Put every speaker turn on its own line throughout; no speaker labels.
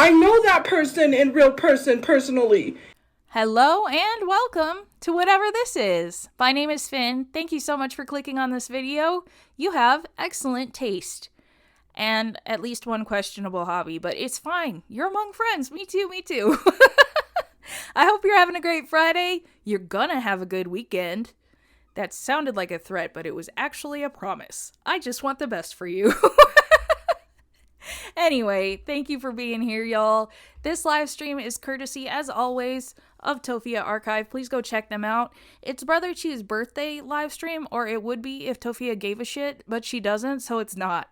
I know that person in real person personally.
Hello and welcome to whatever this is. My name is Finn. Thank you so much for clicking on this video. You have excellent taste. And at least one questionable hobby, but it's fine. You're among friends. Me too, me too. I hope you're having a great Friday. You're gonna have a good weekend. That sounded like a threat, but it was actually a promise. I just want the best for you. Anyway, thank you for being here, y'all. This live stream is courtesy, as always, of Tophia Archive. Please go check them out. It's Brother Chu's birthday live stream, or it would be if Tophia gave a shit, but she doesn't, so it's not.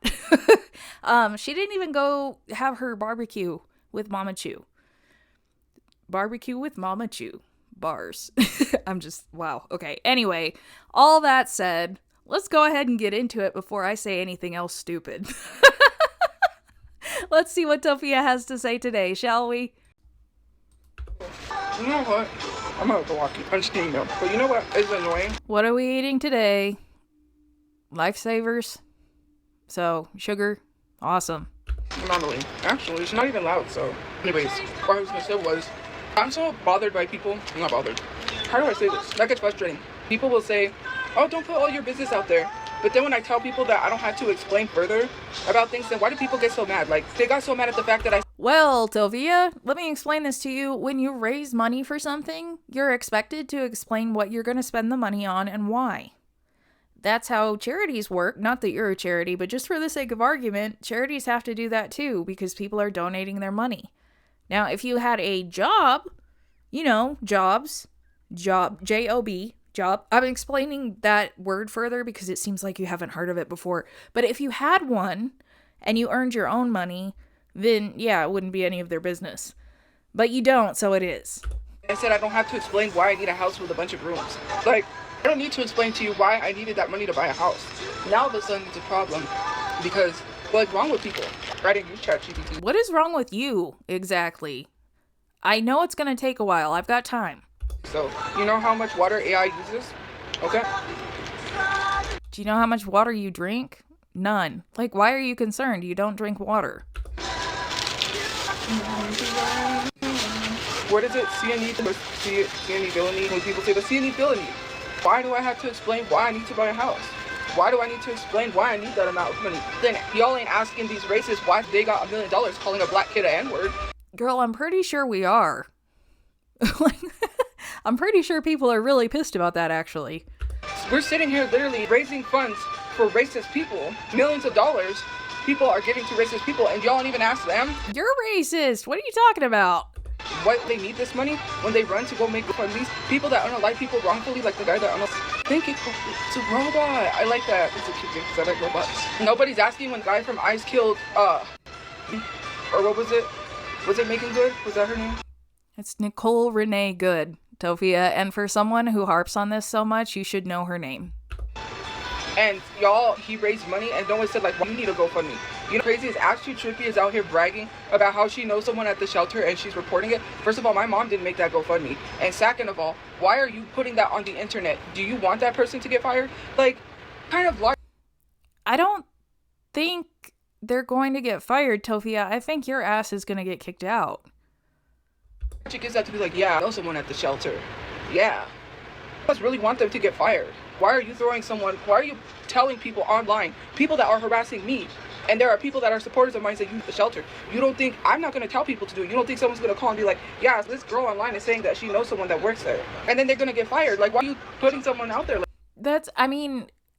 She didn't even go have her barbecue with Mama Chu. Barbecue with Mama Chu. Bars. Wow. Okay, anyway, all that said, let's go ahead and get into it before I say anything else stupid. Let's see what Tophia has to say today, shall we?
You know what? I'm gonna go walk you. I'm just kidding though. But you know what is annoying?
What are we eating today? Lifesavers. So, sugar. Awesome.
Not really. Actually, it's not even loud, so. Anyways, what I was gonna say was, I'm so bothered by people. I'm not bothered. How do I say this? That gets frustrating. People will say, oh, don't put all your business out there. But then when I tell people that I don't have to explain further about things, then why do people get so mad? Like, they got so mad at the fact that I...
Well, Tophia, let me explain this to you. When you raise money for something, you're expected to explain what you're going to spend the money on and why. That's how charities work. Not that you're a charity, but just for the sake of argument, charities have to do that too because people are donating their money. Now, if you had a job, jobs, J-O-B, job. I'm explaining that word further because it seems like you haven't heard of it before. But if you had one and you earned your own money, then yeah, it wouldn't be any of their business. But you don't, so it is.
I said I don't have to explain why I need a house with a bunch of rooms. Like, I don't need to explain to you why I needed that money to buy a house. Now all of a sudden it's a problem because what's wrong with people? Writing use ChatGPT.
What is wrong with you, exactly? I know it's going to take a while. I've got time.
So, you know how much water AI uses? Okay.
Do you know how much water you drink? None. Like, why are you concerned? You don't drink water.
What is it? CNE villainy? When people say the CNE villainy. Why do I have to explain why I need to buy a house? Why do I need to explain why I need that amount of money? Then y'all ain't asking these racists why they got $1 million calling a black kid an N-word.
Girl, I'm pretty sure we are. I'm pretty sure people are really pissed about that, actually.
We're sitting here literally raising funds for racist people. Millions of dollars people are giving to racist people, and y'all don't even ask them.
You're racist. What are you talking about?
Why they need this money when they run to go make these people that unalive people wrongfully, like the guy that think it's a robot. I like that. It's a cute thing because I like robots. Nobody's asking when the guy from Ice killed, or what was it? Was it Making Good? Was that her name?
It's Nicole Renee Good, Tophia, and for someone who harps on this so much, you should know her name.
And y'all, he raised money and no one said, like, well, you need to GoFundMe. You know, crazy is Ashley Trippy is out here bragging about how she knows someone at the shelter and she's reporting it. First of all, my mom didn't make that GoFundMe. And second of all, why are you putting that on the internet? Do you want that person to get fired? Like, kind of like...
I don't think they're going to get fired, Tophia. I think your ass is going to get kicked out.
She gets that to be like, yeah, I know someone at the shelter. Yeah. I just really want them to get fired. Why are you why are you telling people online, people that are harassing me, and there are people that are supporters of mine that use the shelter. You don't think, I'm not going to tell people to do it. You don't think someone's going to call and be like, yeah, this girl online is saying that she knows someone that works there. And then they're going to get fired. Like, why are you putting someone out there?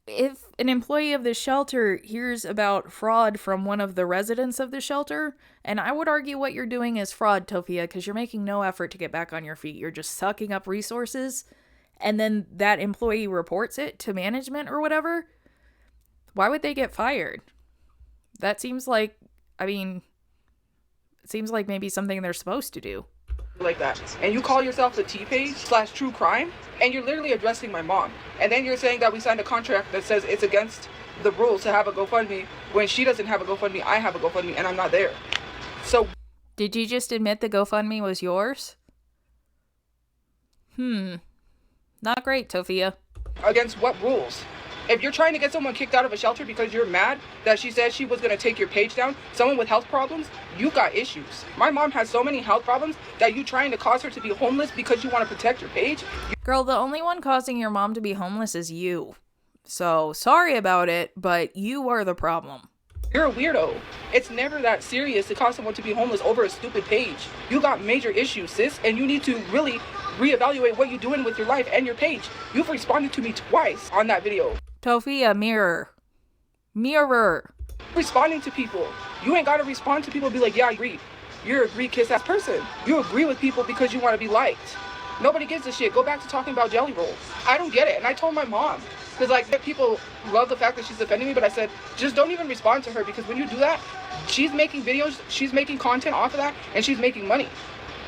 If an employee of the shelter hears about fraud from one of the residents of the shelter, and I would argue what you're doing is fraud, Tophia, because you're making no effort to get back on your feet. You're just sucking up resources, and then that employee reports it to management or whatever. Why would they get fired? That seems like, it seems like maybe something they're supposed to do.
Like that. And you call yourself the T-Page / True Crime, and you're literally addressing my mom. And then you're saying that we signed a contract that says it's against the rules to have a GoFundMe when she doesn't have a GoFundMe, I have a GoFundMe, and I'm not there. So...
Did you just admit the GoFundMe was yours? Not great, Tophia.
Against what rules? If you're trying to get someone kicked out of a shelter because you're mad that she said she was going to take your page down, someone with health problems, you got issues. My mom has so many health problems that you trying to cause her to be homeless because you want to protect your page.
Girl, the only one causing your mom to be homeless is you. So, sorry about it, but you are the problem.
You're a weirdo. It's never that serious to cause someone to be homeless over a stupid page. You got major issues, sis, and you need to really reevaluate what you're doing with your life and your page. You've responded to me twice on that video.
Tophia, mirror. Mirror.
Responding to people. You ain't got to respond to people and be like, yeah, I agree. You're a Greek kiss-ass person. You agree with people because you want to be liked. Nobody gives a shit. Go back to talking about jelly rolls. I don't get it. And I told my mom. Because, like, people love the fact that she's defending me, but I said, just don't even respond to her, because when you do that, she's making videos, she's making content off of that, and she's making money.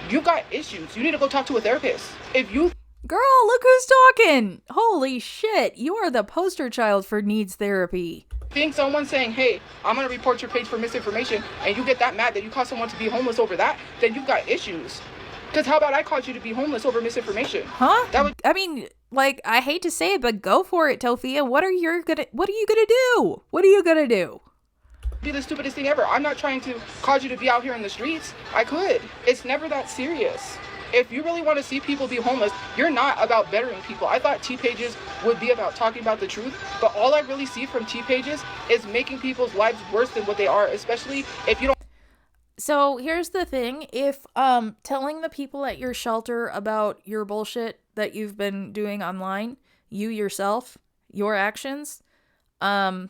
You got issues. You need to go talk to a therapist. If you...
Girl, look who's talking! Holy shit, you are the poster child for needs therapy.
Being someone saying, hey, I'm going to report your page for misinformation, and you get that mad that you cause someone to be homeless over that, then you've got issues. Because how about I caused you to be homeless over misinformation?
Huh? I mean, like, I hate to say it, but go for it, Tophia. What are you gonna do? What are you gonna do?
Be the stupidest thing ever. I'm not trying to cause you to be out here in the streets. I could. It's never that serious. If you really want to see people be homeless, you're not about bettering people. I thought T-Pages would be about talking about the truth, but all I really see from T-Pages is making people's lives worse than what they are, especially if you don't...
So here's the thing, if telling the people at your shelter about your bullshit that you've been doing online, you yourself, your actions, that's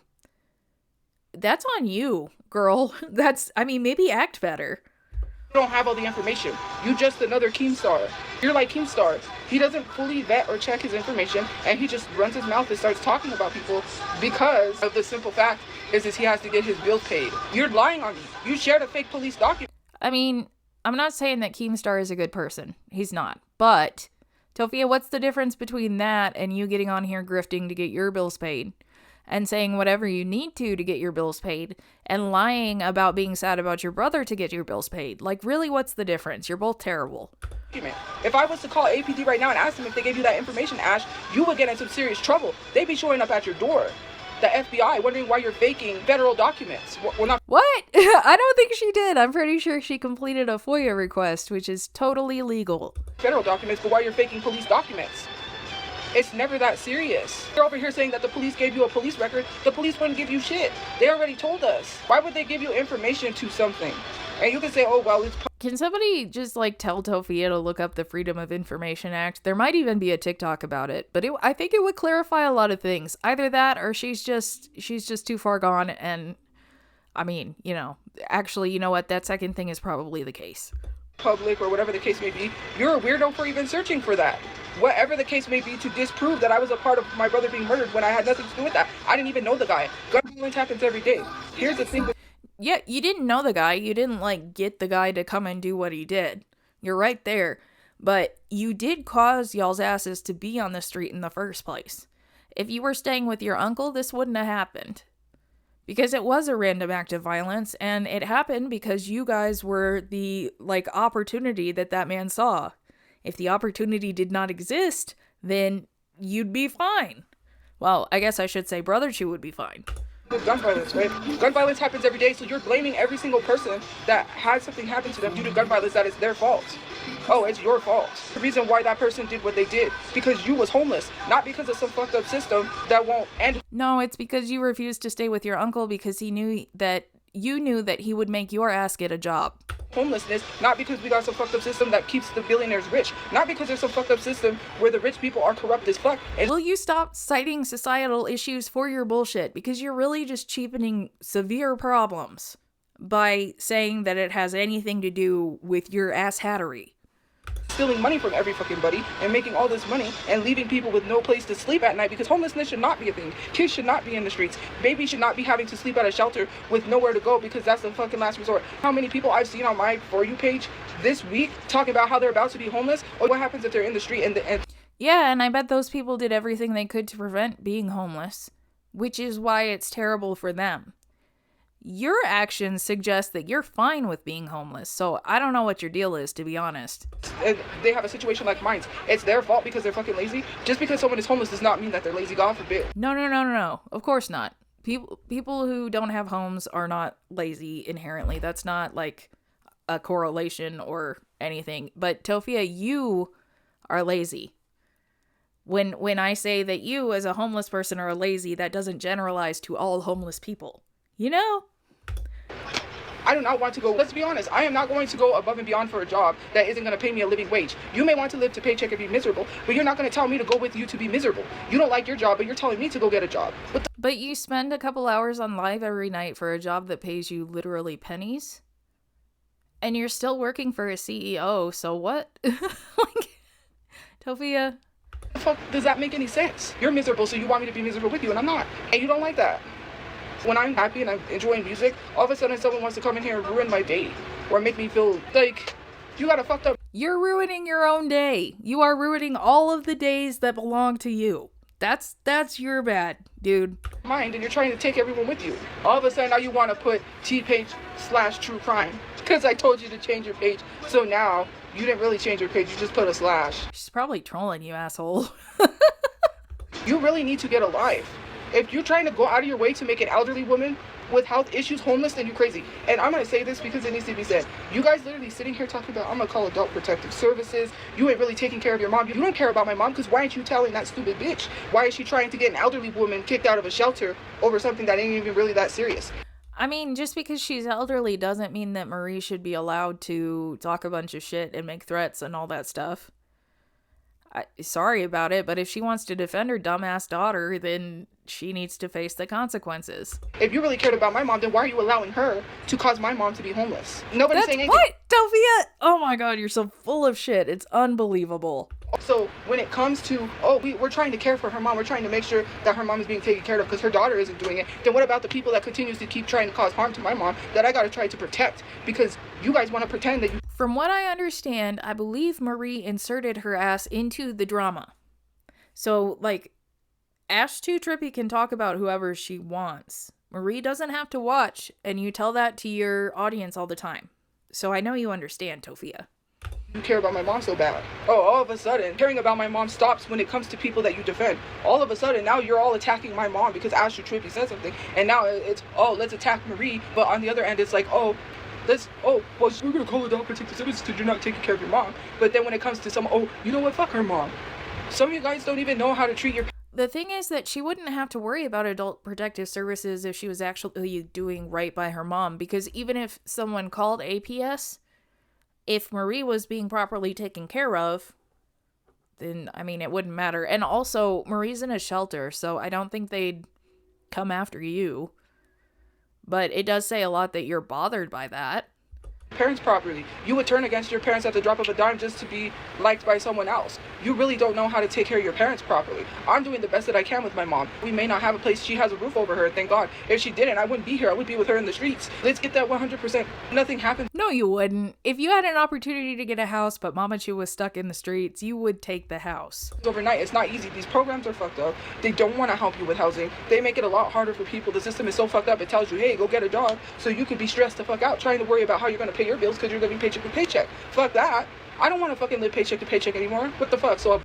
on you, girl. Maybe act better.
You don't have all the information. You just another Keemstar. You're like Keemstar. He doesn't fully vet or check his information, and he just runs his mouth and starts talking about people because of the simple fact is he has to get his bills paid. You're lying on me. You shared a fake police document.
I mean, I'm not saying that Keemstar is a good person. He's not. But, Tophia, what's the difference between that and you getting on here grifting to get your bills paid? And saying whatever you need to get your bills paid, and lying about being sad about your brother to get your bills paid. Like, really, what's the difference? You're both terrible.
If I was to call APD right now and ask them if they gave you that information, Ash, you would get in some serious trouble. They'd be showing up at your door. The FBI, wondering why you're faking federal documents. Well, not...
What? I don't think she did. I'm pretty sure she completed a FOIA request, which is totally legal.
Federal documents, but why you're faking police documents. It's never that serious. You're over here saying that the police gave you a police record. The police wouldn't give you shit. They already told us. Why would they give you information to something? And you can say, oh, well, it's...
Can somebody just, like, tell Tophia to look up the Freedom of Information Act? There might even be a TikTok about it, but I think it would clarify a lot of things. Either that, or she's just too far gone, and, I mean, you know, actually, you know what? That second thing is probably the case.
Public or whatever the case may be, you're a weirdo for even searching for that. Whatever the case may be, to disprove that I was a part of my brother being murdered when I had nothing to do with that. I didn't even know the guy. Gun violence happens every day. Here's the thing.
Yeah, you didn't know the guy. You didn't, like, get the guy to come and do what he did. You're right there. But you did cause y'all's asses to be on the street in the first place. If you were staying with your uncle, this wouldn't have happened. Because it was a random act of violence, and it happened because you guys were the, like, opportunity that man saw. If the opportunity did not exist, then you'd be fine. Well, I guess I should say TOPHIACHU would be fine.
With gun violence, right? Gun violence happens every day, so you're blaming every single person that had something happen to them due to gun violence that it's their fault. Oh, it's your fault. The reason why that person did what they did, because you was homeless, not because of some fucked up system that won't end.
No, it's because you refused to stay with your uncle because you knew that he would make your ass get a job.
Homelessness, not because we got some fucked up system that keeps the billionaires rich, not because there's some fucked up system where the rich people are corrupt as fuck. And
will you stop citing societal issues for your bullshit? Because you're really just cheapening severe problems by saying that it has anything to do with your asshattery.
Stealing money from every fucking buddy and making all this money and leaving people with no place to sleep at night, because homelessness should not be a thing. Kids should not be in the streets. Babies should not be having to sleep at a shelter with nowhere to go, because that's the fucking last resort. How many people I've seen on my For You page this week talking about how they're about to be homeless, or what happens if they're in the street and
yeah, and I bet those people did everything they could to prevent being homeless, which is why it's terrible for them. Your actions suggest that you're fine with being homeless. So I don't know what your deal is, to be honest.
And they have a situation like mine. It's their fault because they're fucking lazy. Just because someone is homeless does not mean that they're lazy. God forbid.
No. Of course not. People who don't have homes are not lazy inherently. That's not like a correlation or anything. But Tophia, you are lazy. When I say that you as a homeless person are lazy, that doesn't generalize to all homeless people. You know?
I do not want to go, let's be honest, I am not going to go above and beyond for a job that isn't going to pay me a living wage. You may want to live to paycheck and be miserable, but you're not going to tell me to go with you to be miserable. You don't like your job, but you're telling me to go get a job.
But you spend a couple hours on live every night for a job that pays you literally pennies? And you're still working for a CEO, so what? Like, Tophia.
The fuck does that make any sense? You're miserable, so you want me to be miserable with you, and I'm not. And you don't like that. When I'm happy and I'm enjoying music, all of a sudden someone wants to come in here and ruin my day or make me feel like you got a fucked up.
You're ruining your own day. You are ruining all of the days that belong to you. That's your bad, dude.
Mind, and you're trying to take everyone with you. All of a sudden now you want to put T-page/true crime because I told you to change your page. So now you didn't really change your page. You just put a slash.
She's probably trolling you, asshole.
You really need to get a life. If you're trying to go out of your way to make an elderly woman with health issues homeless, then you're crazy. And I'm going to say this because it needs to be said. You guys literally sitting here talking about, I'm going to call Adult Protective Services. You ain't really taking care of your mom. You don't care about my mom because why aren't you telling that stupid bitch? Why is she trying to get an elderly woman kicked out of a shelter over something that ain't even really that serious?
I mean, just because she's elderly doesn't mean that Marie should be allowed to talk a bunch of shit and make threats and all that stuff. Sorry about it, but if she wants to defend her dumbass daughter, then she needs to face the consequences.
If you really cared about my mom, then why are you allowing her to cause my mom to be homeless? Nobody's saying anything.
What? Tophia? Oh my god, you're so full of shit. It's unbelievable.
So when it comes to, we're trying to care for her mom, we're trying to make sure that her mom is being taken care of because her daughter isn't doing it, then what about the people that continues to keep trying to cause harm to my mom that I gotta try to protect because you guys want to pretend that you...
From what I understand, I believe Marie inserted her ass into the drama. So, like, Ash Too Trippy can talk about whoever she wants. Marie doesn't have to watch, and you tell that to your audience all the time. So I know you understand, Tophia.
You care about my mom so bad. All of a sudden, caring about my mom stops when it comes to people that you defend. All of a sudden, now you're all attacking my mom because Ash Too Trippy said something. And now it's, let's attack Marie. But on the other end, it's like, well, we're going to call Adult Protective Services because you're not taking care of your mom. But then when it comes to you know what, fuck her mom. Some of you guys don't even know how to treat your...
The thing is that she wouldn't have to worry about Adult Protective Services if she was actually doing right by her mom. Because even if someone called APS, if Marie was being properly taken care of, then, I mean, it wouldn't matter. And also, Marie's in a shelter, so I don't think they'd come after you. But it does say a lot that you're bothered by that.
Parents properly. You would turn against your parents at the drop of a dime just to be liked by someone else. You really don't know how to take care of your parents properly. I'm doing the best that I can with my mom. We may not have a place. She has a roof over her, thank God. If she didn't, I wouldn't be here. I would be with her in the streets. Let's get that 100%. Nothing happened.
No, you wouldn't. If you had an opportunity to get a house, but Mama Chu was stuck in the streets, you would take the house.
Overnight, it's not easy. These programs are fucked up. They don't want to help you with housing. They make it a lot harder for people. The system is so fucked up. It tells you, hey, go get a job so you could be stressed the fuck out trying to worry about how you're going to pay your bills because you're living paycheck to paycheck. Fuck that. I don't want to fucking live paycheck to paycheck anymore. What the fuck?
So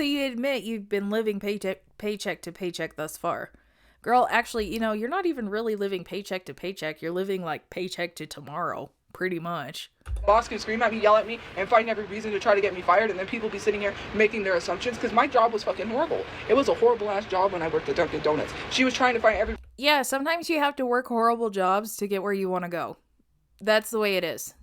you admit you've been living paycheck to paycheck thus far. Girl, actually, you're not even really living paycheck to paycheck. You're living like paycheck to tomorrow, pretty much.
Boss can scream at me, yell at me, and find every reason to try to get me fired, and then people be sitting here making their assumptions because my job was fucking horrible. It was a horrible ass job when I worked at Dunkin' Donuts. She was trying to find every...
Yeah, sometimes you have to work horrible jobs to get where you want to go. That's the way it is.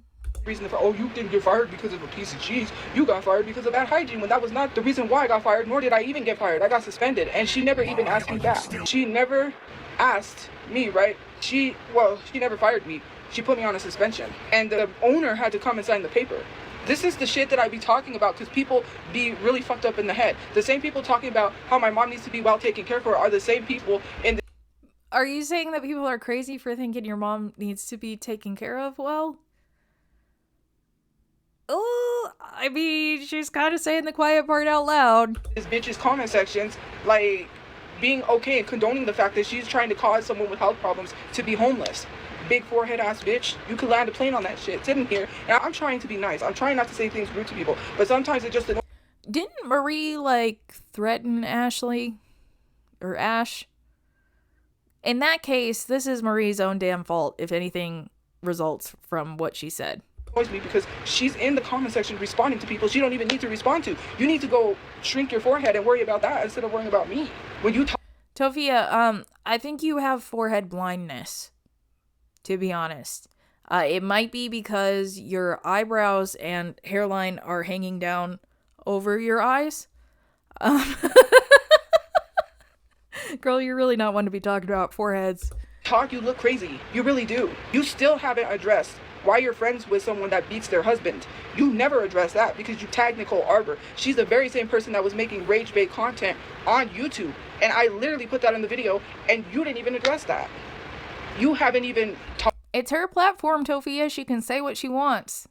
Reason for, you didn't get fired because of a piece of cheese. You got fired because of bad hygiene, when that was not the reason why I got fired, nor did I even get fired. I got suspended, and she never even asked me back. She never asked me, right? She never fired me. She put me on a suspension, and the owner had to come and sign the paper. This is the shit that I be talking about because people be really fucked up in the head. The same people talking about how my mom needs to be well taken care of are the same people in the...
Are you saying that people are crazy for thinking your mom needs to be taken care of well? Oh, I mean, she's kind of saying the quiet part out loud.
This bitch's comment sections, like, being okay and condoning the fact that she's trying to cause someone with health problems to be homeless. Big forehead ass bitch. You could land a plane on that shit. Sitting here, and I'm trying to be nice. I'm trying not to say things rude to people, but sometimes it just...
Didn't Marie, like, threaten Ashley? Or Ash? In that case, this is Marie's own damn fault if anything results from what she said.
Annoys me because she's in the comment section responding to people she don't even need to respond to. You need to go shrink your forehead and worry about that instead of worrying about me. When you talk...
Tophia, I think you have forehead blindness, to be honest. It might be because your eyebrows and hairline are hanging down over your eyes. Girl, you're really not one to be talking about foreheads.
You look crazy. You really do. You still haven't addressed why you're friends with someone that beats their husband. You never addressed that because you tagged Nicole Arbor. She's the very same person that was making rage bait content on YouTube. And I literally put that in the video and you didn't even address that. You haven't even talked.
It's her platform, Tophia. She can say what she wants.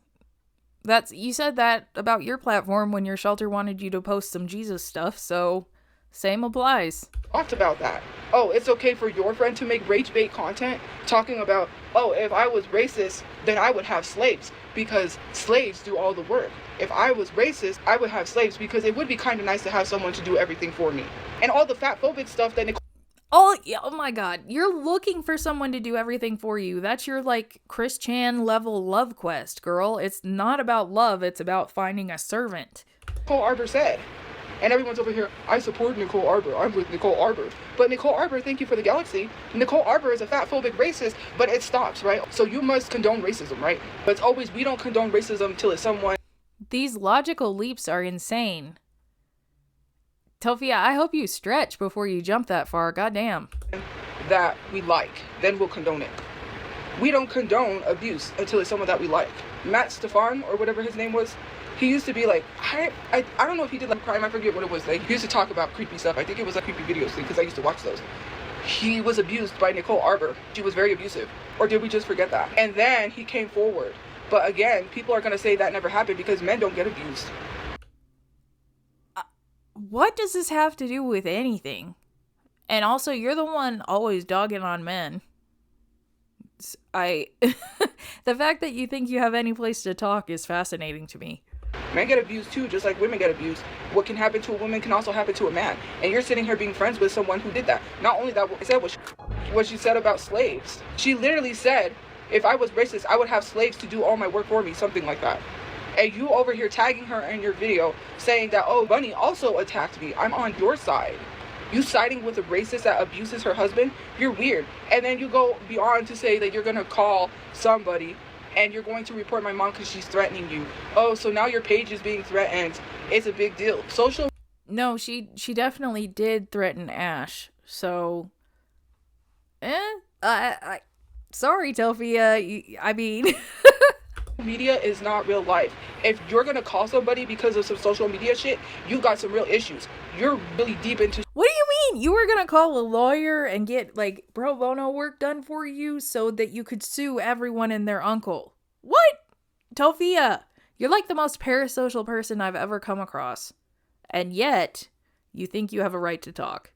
You said that about your platform when your shelter wanted you to post some Jesus stuff, so same applies.
Talked about that. Oh, it's okay for your friend to make rage bait content talking about, oh, if I was racist, then I would have slaves because slaves do all the work. If I was racist, I would have slaves because it would be kind of nice to have someone to do everything for me. And all the fat phobic stuff that Nicole...
Oh my God. You're looking for someone to do everything for you. That's your, like, Chris Chan level love quest, girl. It's not about love. It's about finding a servant.
Nicole Arbor said. And everyone's over here, I support Nicole Arbor. I'm with Nicole Arbor. But Nicole Arbor, thank you for the galaxy. Nicole Arbor is a fat phobic racist, but it stops, right? So you must condone racism, right? But it's always, we don't condone racism till it's someone...
These logical leaps are insane. Tophia, I hope you stretch before you jump that far. Goddamn.
That we like, then we'll condone it. We don't condone abuse until it's someone that we like. Matt Stefan, or whatever his name was, he used to be like, I don't know if he did like crime, I forget what it was. Like, he used to talk about creepy stuff. I think it was like creepy videos thing, because I used to watch those. He was abused by Nicole Arbor. She was very abusive. Or did we just forget that? And then he came forward. But again, people are going to say that never happened because men don't get abused.
What does this have to do with anything? And also, you're the one always dogging on men. The fact that you think you have any place to talk is fascinating to me.
Men get abused too, just like women get abused. What can happen to a woman can also happen to a man. And you're sitting here being friends with someone who did that. Not only that, what she said about slaves. She literally said, if I was racist, I would have slaves to do all my work for me, something like that. And you over here tagging her in your video saying that, oh, Bunny also attacked me. I'm on your side. You siding with a racist that abuses her husband? You're weird. And then you go beyond to say that you're going to call somebody and you're going to report my mom because she's threatening you. Oh, so now your page is being threatened. It's a big deal.
No, she definitely did threaten Ash. So, sorry, Tophia. I mean...
Media is not real life. If you're gonna call somebody because of some social media shit, you got some real issues. You're really deep into...
What do you mean? You were gonna call a lawyer and get, like, pro bono work done for you so that you could sue everyone and their uncle? What? Tophia, you're like the most parasocial person I've ever come across. And yet, you think you have a right to talk.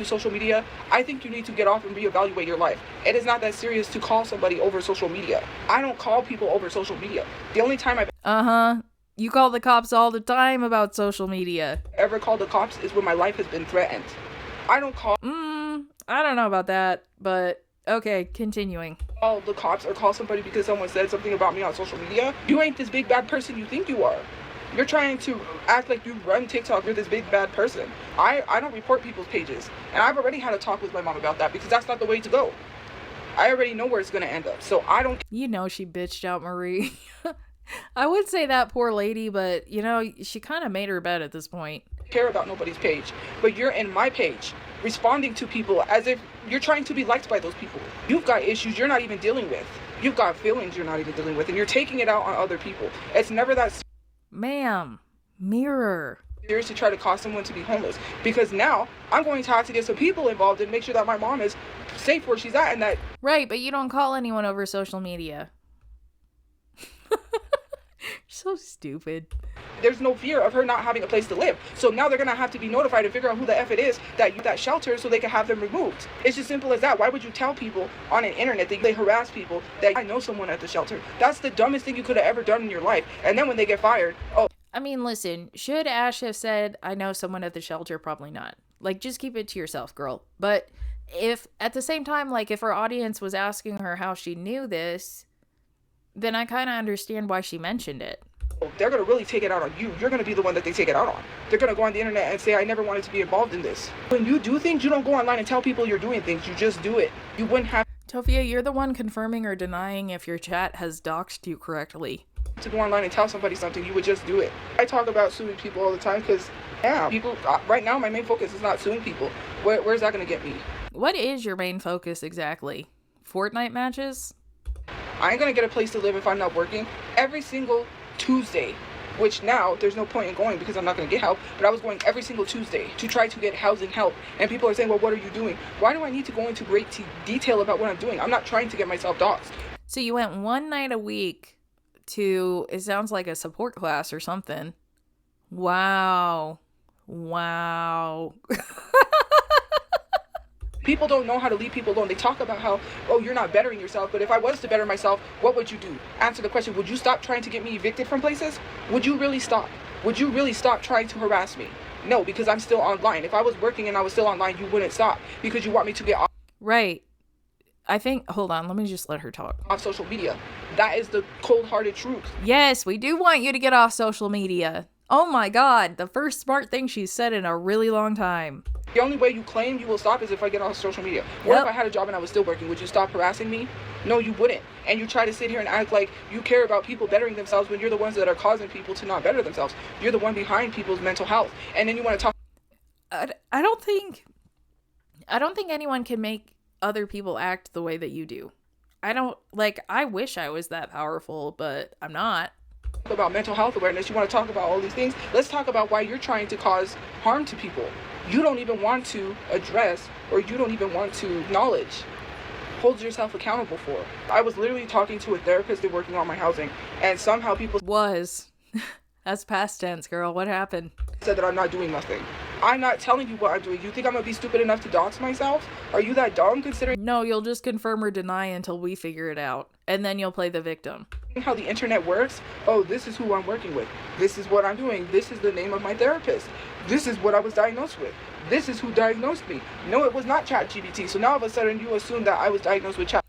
Social media, I think you need to get off and reevaluate your life. It is not that serious to call somebody over social media. I don't call people over social media. The only time I've
You call the cops all the time about social media.
ever called the cops is when my life has been threatened. I don't call
I don't know about that, but okay, continuing.
Call the cops or call somebody because someone said something about me on social media. You ain't this big bad person you think you are. You're trying to act like you run TikTok. You're this big bad person. I don't report people's pages. And I've already had a talk with my mom about that because that's not the way to go. I already know where it's going to end up. So I don't...
You know she bitched out Marie. I would say that poor lady, but, you know, she kind of made her bed at this point.
Care about nobody's page. But you're in my page responding to people as if you're trying to be liked by those people. You've got issues you're not even dealing with. You've got feelings you're not even dealing with. And you're taking it out on other people. It's never that...
Ma'am, mirror.
Serious to try to cause someone to be homeless, because now I'm going to have to get some people involved and make sure that my mom is safe where she's at and that...
Right, but you don't call anyone over social media. So stupid.
There's no fear of her not having a place to live. So now they're going to have to be notified and figure out who the F it is that shelter so they can have them removed. It's just simple as that. Why would you tell people on an internet that they harass people that I know someone at the shelter? That's the dumbest thing you could have ever done in your life. And then when they get fired, oh.
I mean, listen, should Ash have said, I know someone at the shelter? Probably not. Like, just keep it to yourself, girl. But if at the same time, like, if her audience was asking her how she knew this, then I kind of understand why she mentioned it.
They're going to really take it out on you. You're going to be the one that they take it out on. They're going to go on the internet and say, I never wanted to be involved in this. When you do things, you don't go online and tell people you're doing things. You just do it. You wouldn't have
Tophia, you're the one confirming or denying if your chat has doxed you correctly.
To go online and tell somebody something. You would just do it. I talk about suing people all the time because, yeah, people, right now my main focus is not suing people. Where's that going to get me?
What is your main focus exactly? Fortnite matches?
I ain't going to get a place to live if I'm not working. Every single Tuesday, which now there's no point in going because I'm not going to get help, but I was going every single Tuesday to try to get housing help. And people are saying, well, what are you doing? Why do I need to go into great detail about what I'm doing? I'm not trying to get myself doxxed.
So you went one night a week to, it sounds like a support class or something. Wow.
People don't know how to leave people alone. They talk about how, oh, you're not bettering yourself. But if I was to better myself, what would you do? Answer the question. Would you stop trying to get me evicted from places? Would you really stop? Would you really stop trying to harass me? No, because I'm still online. If I was working and I was still online, you wouldn't stop because you want me to get off.
Right. I think, hold on, let me just let her talk.
Off social media. That is the cold-hearted truth.
Yes, we do want you to get off social media. Oh my God, the first smart thing she's said in a really long time.
The only way you claim you will stop is if I get off social media. What if I had a job and I was still working? Would you stop harassing me? No, you wouldn't. And you try to sit here and act like you care about people bettering themselves when you're the ones that are causing people to not better themselves. You're the one behind people's mental health. And then you want to talk.
I don't think anyone can make other people act the way that you do. I wish I was that powerful, but I'm not.
About mental health awareness, you want to talk about all these things. Let's talk about why you're trying to cause harm to people. You don't even want to address, or you don't even want to acknowledge, hold yourself accountable for. I was literally talking to a therapist and working on my housing, and somehow people
that's past tense, girl. What happened?
Said that I'm not doing nothing. I'm not telling you what I'm doing. You think I'm gonna be stupid enough to dox myself? Are you that dumb considering?
No, you'll just confirm or deny until we figure it out. And then you'll play the victim.
How the internet works? Oh, this is who I'm working with. This is what I'm doing. This is the name of my therapist. This is what I was diagnosed with. This is who diagnosed me. No, it was not ChatGPT. So now all of a sudden you assume that I was diagnosed with Chat.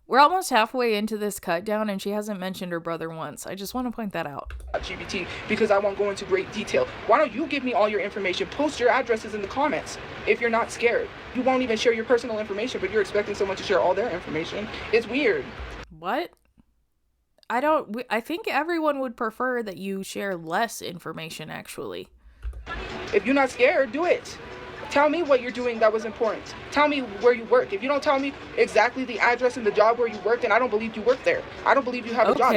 We're almost halfway into this cut down and she hasn't mentioned her brother once. I just want to point that out.
GPT, because I won't go into great detail. Why don't you give me all your information? Post your addresses in the comments if you're not scared. You won't even share your personal information, but you're expecting someone to share all their information. It's weird.
What? I think everyone would prefer that you share less information, actually.
If you're not scared, do it. Tell me what you're doing that was important. Tell me where you work. If you don't tell me exactly the address and the job where you work, then I don't believe you work there. I don't believe you have a job.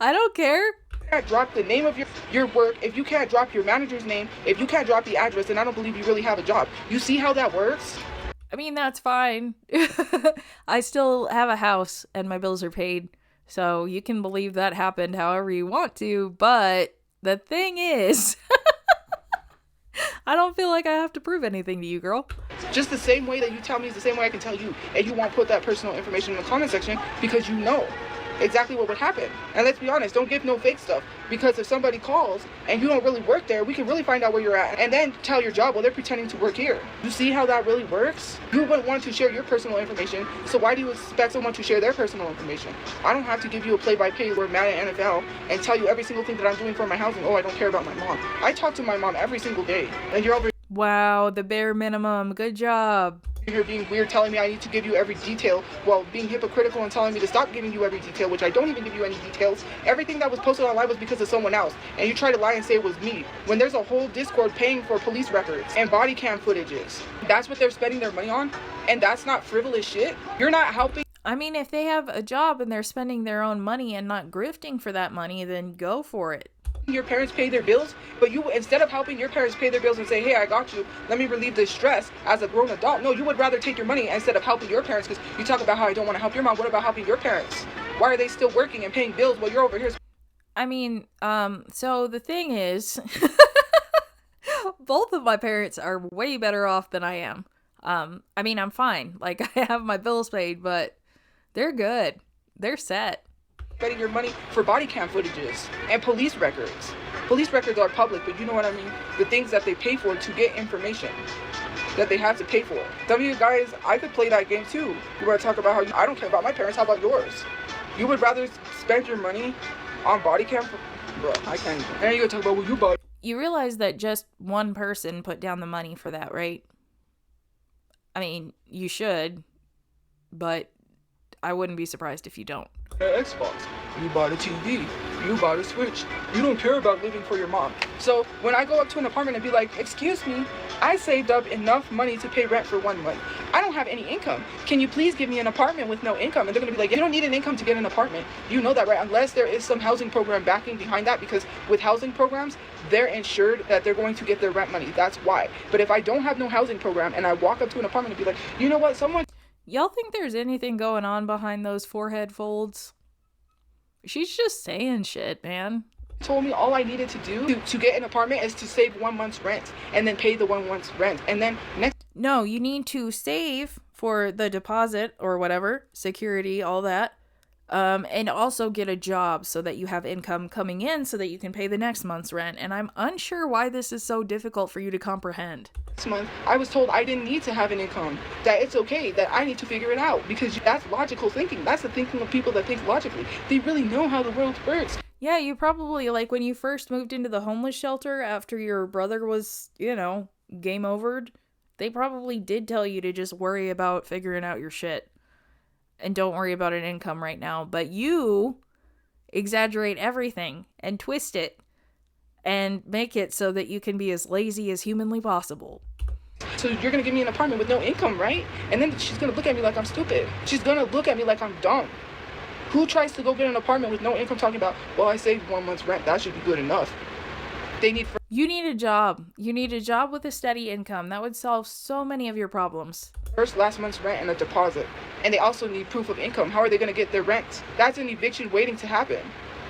I don't care.
You can't drop the name of your work. If you can't drop your manager's name, if you can't drop the address, then I don't believe you really have a job. You see how that works?
I mean, that's fine. I still have a house and my bills are paid. So you can believe that happened however you want to. But the thing is, I don't feel like I have to prove anything to you, girl.
Just the same way that you tell me is the same way I can tell you. And you won't put that personal information in the comment section because you know exactly what would happen. And let's be honest, don't give no fake stuff. Because if somebody calls and you don't really work there, we can really find out where you're at. And then tell your job, well, they're pretending to work here. You see how that really works? You wouldn't want to share your personal information. So why do you expect someone to share their personal information? I don't have to give you a play-by-play where mad at NFL and tell you every single thing that I'm doing for my housing. Oh, I don't care about my mom. I talk to my mom every single day. And you're over.
Wow, the bare minimum. Good job.
You're being weird telling me I need to give you every detail while being hypocritical and telling me to stop giving you every detail, which I don't even give you any details. Everything that was posted online was because of someone else, and you try to lie and say it was me when there's a whole Discord paying for police records and body cam footages. That's what they're spending their money on, and that's not frivolous shit. You're not helping.
I mean, if they have a job and they're spending their own money and not grifting for that money, then go for it.
Your parents pay their bills, but you, instead of helping your parents pay their bills and say, hey, I got you, let me relieve this stress as a grown adult. No, you would rather take your money instead of helping your parents, because you talk about how I don't want to help your mom. What about helping your parents? Why are they still working and paying bills while you're over here?
I mean, so the thing is, both of my parents are way better off than I am. I mean, I'm fine. Like, I have my bills paid, but they're good. They're set.
Spending your money for body cam footages and police records. Police records are public, but you know what I mean? The things that they pay for to get information that they have to pay for. Some of you guys, I could play that game too. You want to talk about how I don't care about my parents, how about yours? You would rather spend your money on body cam? Bro, I can't even. And you gonna talk about what you bought.
You realize that just one person put down the money for that, right? I mean, you should, but I wouldn't be surprised if you don't.
Xbox. You bought a TV. You bought a Switch. You don't care about living for your mom. So when I go up to an apartment and be like, excuse me, I saved up enough money to pay rent for 1 month. I don't have any income. Can you please give me an apartment with no income? And they're going to be like, you don't need an income to get an apartment. You know that, right? Unless there is some housing program backing behind that, because with housing programs, they're insured that they're going to get their rent money. That's why. But if I don't have no housing program and I walk up to an apartment and be like, you know what, someone...
Y'all think there's anything going on behind those forehead folds? She's just saying shit, man.
Told me all I needed to do to get an apartment is to save 1 month's rent and then pay the 1 month's rent. And then next...
No, you need to save for the deposit or whatever, security, all that. And also get a job so that you have income coming in so that you can pay the next month's rent. And I'm unsure why this is so difficult for you to comprehend.
This month, I was told I didn't need to have an income, that it's okay, that I need to figure it out, because that's logical thinking. That's the thinking of people that think logically. They really know how the world works.
Yeah, you probably, like, when you first moved into the homeless shelter after your brother was, game overed, they probably did tell you to just worry about figuring out your shit. And don't worry about an income right now. But you exaggerate everything and twist it and make it so that you can be as lazy as humanly possible.
So you're going to give me an apartment with no income, right? And then she's going to look at me like I'm stupid. She's going to look at me like I'm dumb. Who tries to go get an apartment with no income talking about, well, I saved 1 month's rent. That should be good enough. They need...
You need a job. You need a job with a steady income. That would solve so many of your problems.
Last month's rent and a deposit. And they also need proof of income. How are they going to get their rent? That's an eviction waiting to happen.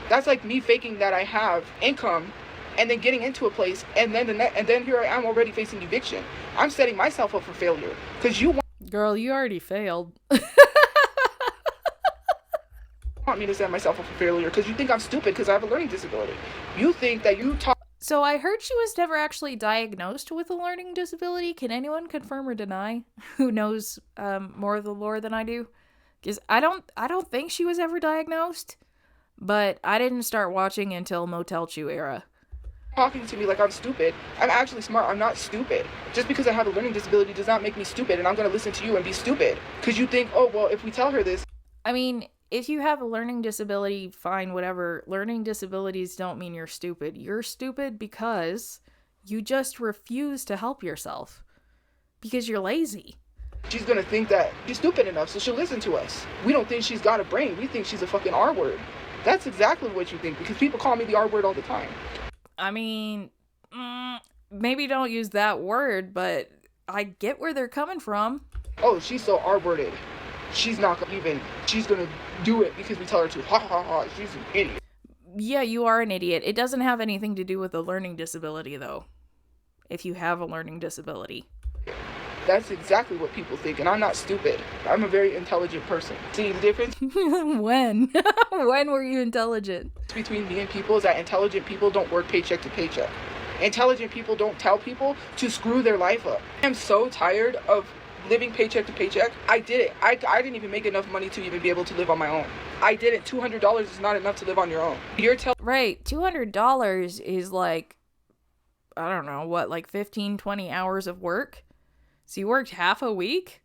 That's like me faking that I have income and then getting into a place and then here I am already facing eviction. I'm setting myself up for failure because you
Girl, you already failed.
want me to set myself up for failure because you think I'm stupid because I have a learning disability. You think that you talk...
So I heard she was never actually diagnosed with a learning disability. Can anyone confirm or deny? Who knows more of the lore than I do? Because I don't think she was ever diagnosed, but I didn't start watching until TOPHIACHU era.
Talking to me like I'm stupid. I'm actually smart. I'm not stupid. Just because I have a learning disability does not make me stupid, and I'm going to listen to you and be stupid. Because you think, oh, well, if we tell her this...
I mean... If you have a learning disability, fine, whatever. Learning disabilities don't mean you're stupid. You're stupid because you just refuse to help yourself. Because you're lazy.
She's gonna think that she's stupid enough, so she'll listen to us. We don't think she's got a brain. We think she's a fucking R word. That's exactly what you think, because people call me the R word all the time.
I mean, maybe don't use that word, but I get where they're coming from.
Oh, she's so R-worded. She's not even, she's gonna do it because we tell her to. Ha ha ha, she's an idiot.
Yeah, you are an idiot. It doesn't have anything to do with a learning disability, though. If you have a learning disability.
That's exactly what people think, and I'm not stupid. I'm a very intelligent person. See the difference?
When? When were you intelligent?
Between me and people is that intelligent people don't work paycheck to paycheck. Intelligent people don't tell people to screw their life up. I'm so tired of living paycheck to paycheck. I did it. I didn't even make enough money to even be able to live on my own. I didn't. $200 is not enough to live on your own.
Right. $200 is like, I don't know, what, like 15, 20 hours of work? So you worked half a week?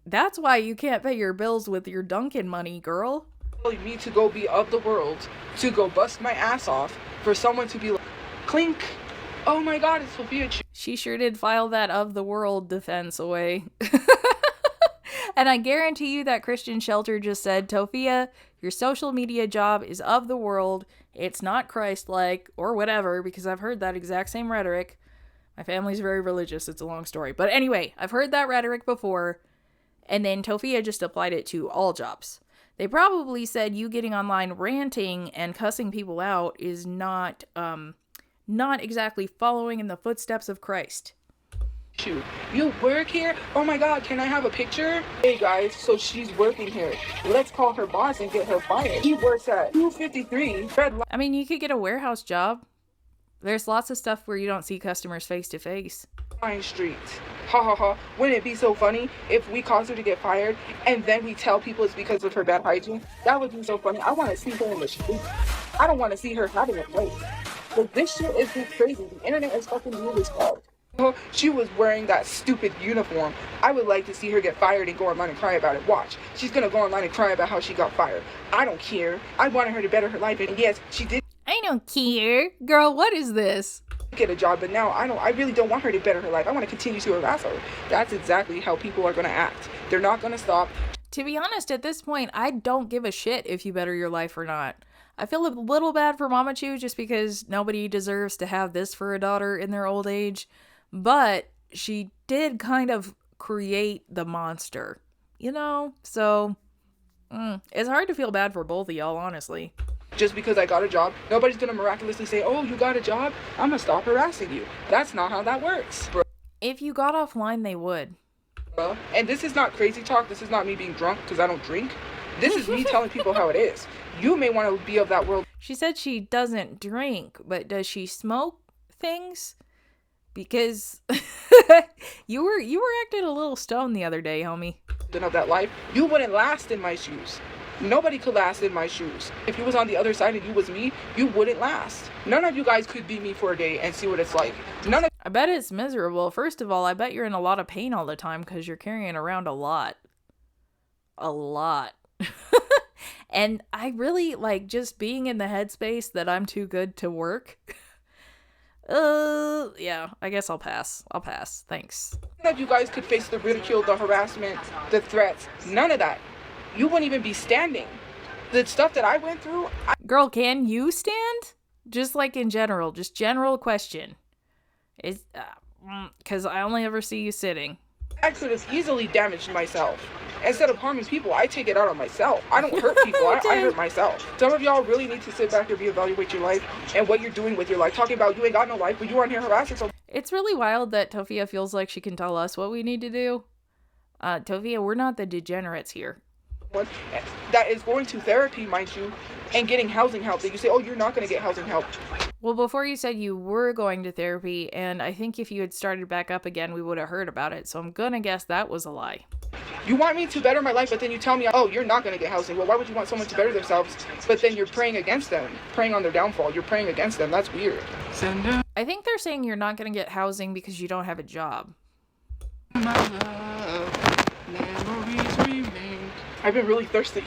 That's why you can't pay your bills with your Dunkin' money, girl.
Telling me to go be of the world, to go bust my ass off, for someone to be like, clink. Oh my god, it's TOPHIACHU.
She sure did file that of the world defense away. And I guarantee you that Christian Shelter just said, Tophia, your social media job is of the world. It's not Christ-like or whatever, because I've heard that exact same rhetoric. My family's very religious. It's a long story. But anyway, I've heard that rhetoric before. And then Tophia just applied it to all jobs. They probably said you getting online ranting and cussing people out is not exactly following in the footsteps of Christ.
Shoot, you work here? Oh my god, can I have a picture? Hey guys, so she's working here. Let's call her boss and get her fired. He works at 253 Red
I mean, you could get a warehouse job. There's lots of stuff where you don't see customers face to face.
Line Street. Ha ha ha. Wouldn't it be so funny if we caused her to get fired and then we tell people it's because of her bad hygiene? That would be so funny. I want to see her in the street. I don't want to see her having a place. But this shit is just crazy. The internet is fucking weird as fuck. She was wearing that stupid uniform. I would like to see her get fired and go online and cry about it. Watch. She's gonna go online and cry about how she got fired. I don't care. I wanted her to better her life, and yes, she did.
I don't care. Girl, what is this?
Get a job, but now I really don't want her to better her life. I want to continue to harass her. That's exactly how people are gonna act. They're not gonna stop.
To be honest, at this point, I don't give a shit if you better your life or not. I feel a little bad for Mama Chu just because nobody deserves to have this for a daughter in their old age. But she did kind of create the monster, you know? So, it's hard to feel bad for both of y'all, honestly.
Just because I got a job, nobody's gonna miraculously say, oh, you got a job? I'm gonna stop harassing you. That's not how that works, bro.
If you got offline, they would.
And this is not crazy talk. This is not me being drunk because I don't drink. This is me telling people how it is. You may want to be of that world.
She said she doesn't drink, but does she smoke things? Because you were acting a little stoned the other day, homie.
Of that life, you wouldn't last in my shoes. Nobody could last in my shoes. If you was on the other side and you was me, you wouldn't last. None of you guys could be me for a day and see what it's like.
I bet it's miserable. First of all, I bet you're in a lot of pain all the time because you're carrying around a lot. A lot. And I really like just being in the headspace that I'm too good to work. Yeah, I guess I'll pass. Thanks.
None of you guys could face the ridicule, the harassment, the threats. None of that. You wouldn't even be standing. The stuff that I went through.
Girl, can you stand? Just like in general, just general question. Is because I only ever see you sitting.
I could have easily damaged myself. Instead of harming people, I take it out on myself. I don't hurt people, I hurt myself. Some of y'all really need to sit back and reevaluate your life and what you're doing with your life. Talking about you ain't got no life, but you aren't here harassing someone.
It's really wild that Tophia feels like she can tell us what we need to do. Tophia, we're not the degenerates here.
That is going to therapy, mind you, and getting housing help. That you say, oh, you're not going to get housing help.
Well, before you said you were going to therapy, and I think if you had started back up again, we would have heard about it. So I'm gonna guess that was a lie.
You want me to better my life, but then you tell me, oh, you're not going to get housing. Well, why would you want someone to better themselves, but then you're praying against them, praying on their downfall. You're praying against them. That's weird.
I think they're saying you're not going to get housing because you don't have a job.
My love, memories remain. I've been really thirsty.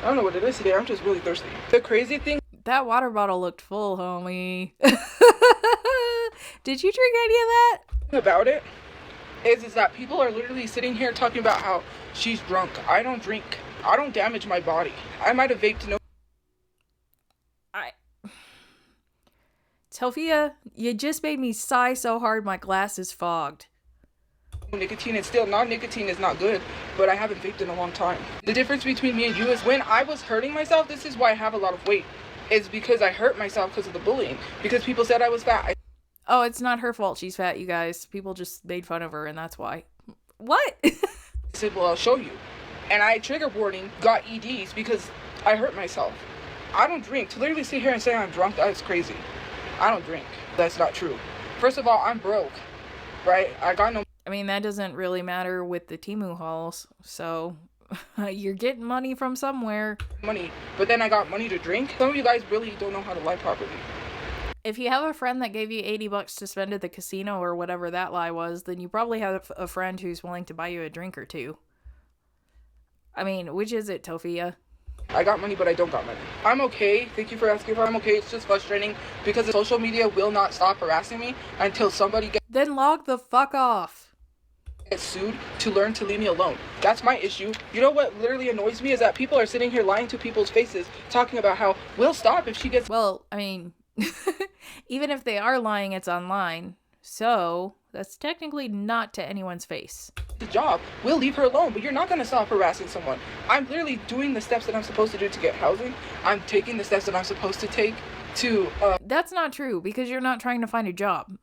I don't know what it is today. I'm just really thirsty. The crazy thing.
That water bottle looked full, homie. Did you drink any of that?
About it is that people are literally sitting here talking about how she's drunk. I don't drink. I don't damage my body. I might have vaped no.
Tophia, you just made me sigh so hard my glass is fogged.
Nicotine and still non-nicotine is not good, but I haven't vaped in a long time. The difference between me and you is when I was hurting myself, this is why I have a lot of weight. It's because I hurt myself because of the bullying. Because people said I was fat.
Oh, it's not her fault she's fat, you guys. People just made fun of her, and that's why. What?
I said, well, I'll show you. And I, trigger warning, got EDs because I hurt myself. I don't drink. To literally sit here and say I'm drunk, that's crazy. I don't drink. That's not true. First of all, I'm broke, right? I got no...
I mean, that doesn't really matter with the Temu hauls, so... You're getting money from somewhere.
Money. But then I got money to drink. Some of you guys really don't know how to lie properly.
If you have a friend that gave you $80 to spend at the casino or whatever that lie was, then you probably have a friend who's willing to buy you a drink or two. I mean, which is it, Tophia?
I got money, but I don't got money. I'm okay. Thank you for asking if I'm okay. It's just frustrating because the social media will not stop harassing me until somebody gets...
Then log the fuck off.
Get sued to learn to leave me alone. That's my issue. You know what literally annoys me is that people are sitting here lying to people's faces, talking about how we'll stop if she gets...
Well, I mean, even if they are lying, it's online. So that's technically not to anyone's face.
The job, we'll leave her alone, but you're not going to stop harassing someone. I'm literally doing the steps that I'm supposed to do to get housing. I'm taking the steps that I'm supposed to take to
That's not true, because you're not trying to find a job.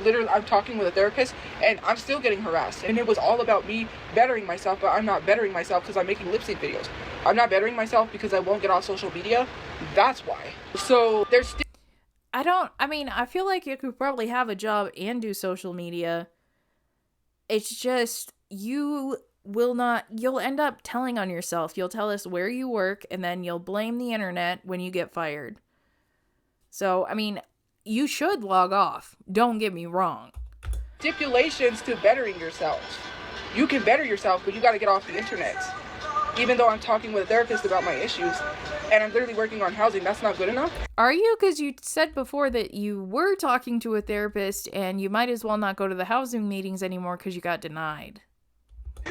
Literally, I'm talking with a therapist and I'm still getting harassed. And it was all about me bettering myself, but I'm not bettering myself because I'm making lip sync videos. I'm not bettering myself because I won't get off social media. That's why. So there's still...
I feel like you could probably have a job and do social media. It's just, you'll end up telling on yourself. You'll tell us where you work and then you'll blame the internet when you get fired. So, you should log off. Don't get me wrong.
Stipulations to bettering yourself. You can better yourself, but you got to get off the internet. Even though I'm talking with a therapist about my issues, and I'm literally working on housing, that's not good enough.
Are you? Because you said before that you were talking to a therapist, and you might as well not go to the housing meetings anymore because you got denied.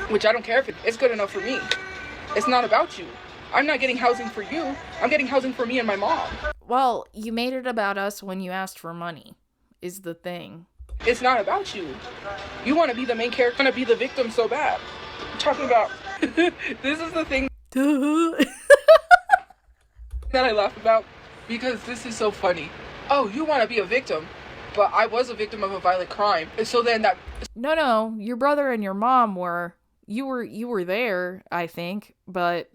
Which I don't care if it's good enough for me. It's not about you. I'm not getting housing for you. I'm getting housing for me and my mom.
Well, you made it about us when you asked for money, is the thing.
It's not about you. You want to be the main character, you want to be the victim so bad. I'm talking about... This is the thing that I laugh about, because this is so funny. Oh, you want to be a victim, but I was a victim of a violent crime. And so then that...
No, your brother and your mom were. You were there, I think, but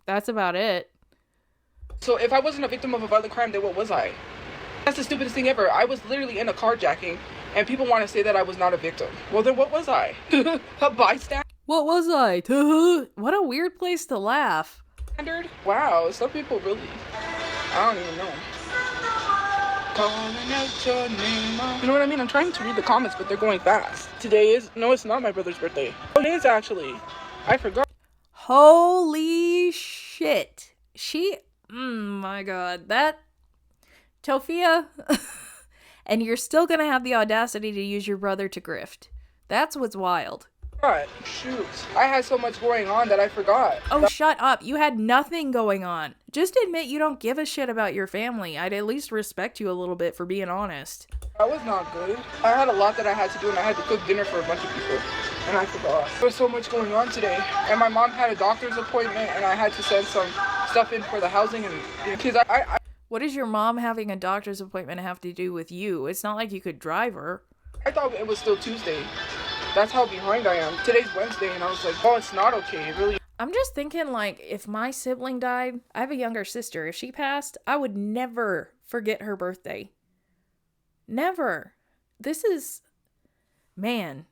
that's about it.
So if I wasn't a victim of a violent crime, then what was I? That's the stupidest thing ever. I was literally in a carjacking, and people want to say that I was not a victim. Well, then what was I? A bystander?
What was I? What a weird place to laugh.
Wow, some people really... I don't even know. Calling out your name. You know what I mean? I'm trying to read the comments, but they're going fast. Today is... No, it's not my brother's birthday. Oh, it is actually. I forgot.
Holy shit. My god. That... Tophia... And you're still gonna have the audacity to use your brother to grift. That's what's wild.
God, shoot. I had so much going on that I forgot.
Oh, shut up. You had nothing going on. Just admit you don't give a shit about your family. I'd at least respect you a little bit for being honest.
That was not good. I had a lot that I had to do, and I had to cook dinner for a bunch of people, and I forgot. There was so much going on today, and my mom had a doctor's appointment, and I had to send some stuff in for the housing, and because I
What does your mom having a doctor's appointment have to do with you? It's not like you could drive her.
I thought it was still Tuesday. That's how behind I am. Today's Wednesday, and I was like, oh, it's not okay. It really...
I'm just thinking, like, if my sibling died, I have a younger sister. If she passed, I would never forget her birthday. Never. This is... Man,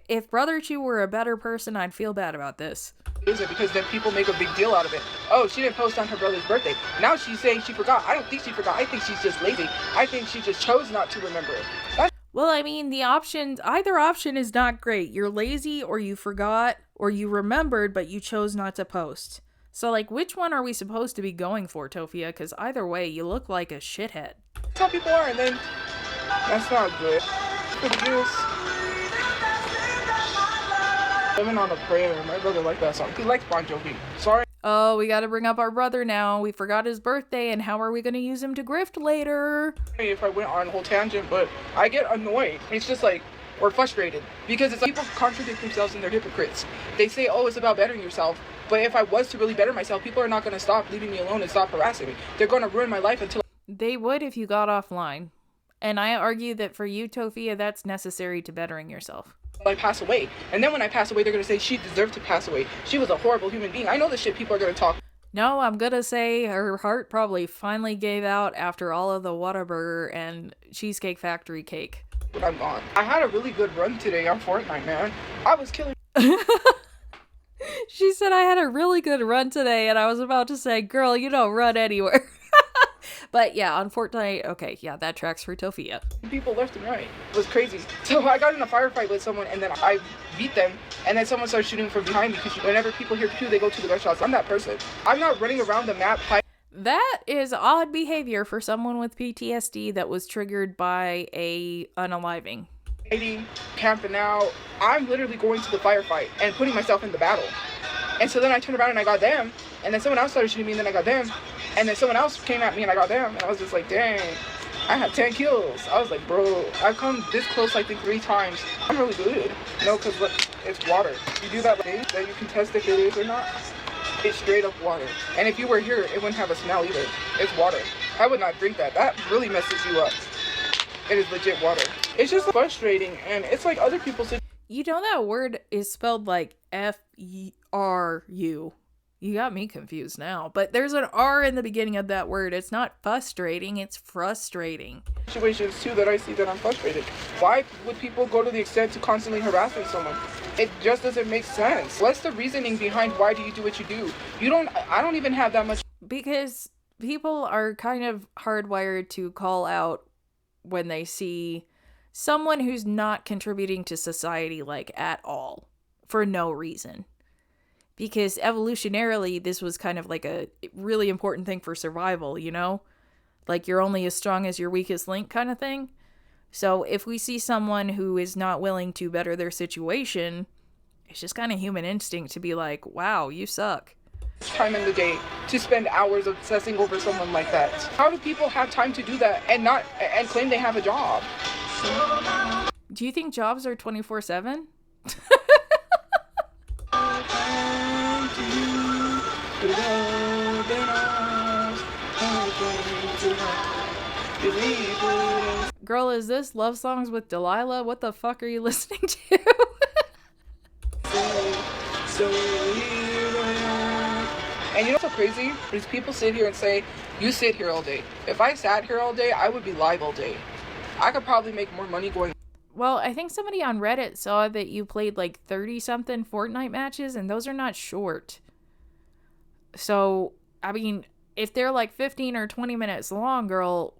if Brother Chu were a better person, I'd feel bad about this.
Is it because then people make a big deal out of it? Oh, she didn't post on her brother's birthday. Now she's saying she forgot. I don't think she forgot. I think she's just lazy. I think she just chose not to remember it.
Well, I mean, either option is not great. You're lazy, or you forgot, or you remembered, but you chose not to post. So, like, which one are we supposed to be going for, Tophia? Because either way, you look like a shithead.
That's how people are, and then that's not good. Living on a Prayer. My brother liked that song. He likes Bon Jovi. Sorry.
Oh, we gotta bring up our brother now. We forgot his birthday, and how are we gonna use him to grift later?
If I went on a whole tangent, but I get annoyed. It's just like, or frustrated, because it's like people contradict themselves and they're hypocrites. They say, oh, it's about bettering yourself. But if I was to really better myself, people are not going to stop leaving me alone and stop harassing me. They're going to ruin my life until...
They would if you got offline. And I argue that for you, Tophia, that's necessary to bettering yourself.
I pass away. And then when I pass away, they're going to say she deserved to pass away. She was a horrible human being. I know the shit people are going to talk.
No, I'm going to say her heart probably finally gave out after all of the Whataburger and Cheesecake Factory cake.
But I'm gone. I had a really good run today on Fortnite, man. I was killing...
She said I had a really good run today, and I was about to say, girl, you don't run anywhere. But yeah, on Fortnite, okay, yeah, that tracks for Tophia.
People left and right. It was crazy. So I got in a firefight with someone, and then I beat them, and then someone started shooting from behind me, because whenever people hear pew, they go to the gunshots. I'm that person. I'm not running around the map.
That is odd behavior for someone with PTSD that was triggered by a unaliving.
Camping out. I'm literally going to the firefight and putting myself in the battle. And so then I turned around and I got them, and then someone else started shooting me, and then I got them, and then someone else came at me and I got them, and I was just like, dang. I had 10 kills. I was like, bro, I've come this close, I think 3 times. I'm really good. No, because look, it's water. You do that thing that you can test if it is or not. It's straight up water. And if you were here, it wouldn't have a smell either. It's water. I would not drink that. That really messes you up. It is legit water. It's just frustrating, and it's like other people say.
You know that word is spelled like F-E-R-U. You got me confused now. But there's an R in the beginning of that word. It's not frustrating, it's frustrating.
Situations too that I see that I'm frustrated. Why would people go to the extent to constantly harassing someone? It just doesn't make sense. What's the reasoning behind why do you do what you do? I don't even have that much.
Because people are kind of hardwired to call out when they see someone who's not contributing to society, like, at all, for no reason. Because evolutionarily, this was kind of like a really important thing for survival, you know? Like, you're only as strong as your weakest link kind of thing. So if we see someone who is not willing to better their situation, it's just kind of human instinct to be like, wow, you suck.
Time in the day to spend hours obsessing over someone like that. How do people have time to do that and claim they have a job?
Do you think jobs are 24/7? Girl, is this Love Songs with Delilah? What the fuck are you listening to?
And you know what's so crazy? Is people sit here and say, you sit here all day. If I sat here all day, I would be live all day. I could probably make more money going.
Well, I think somebody on Reddit saw that you played like 30-something Fortnite matches, and those are not short. So, I mean, if they're like 15 or 20 minutes long, girl,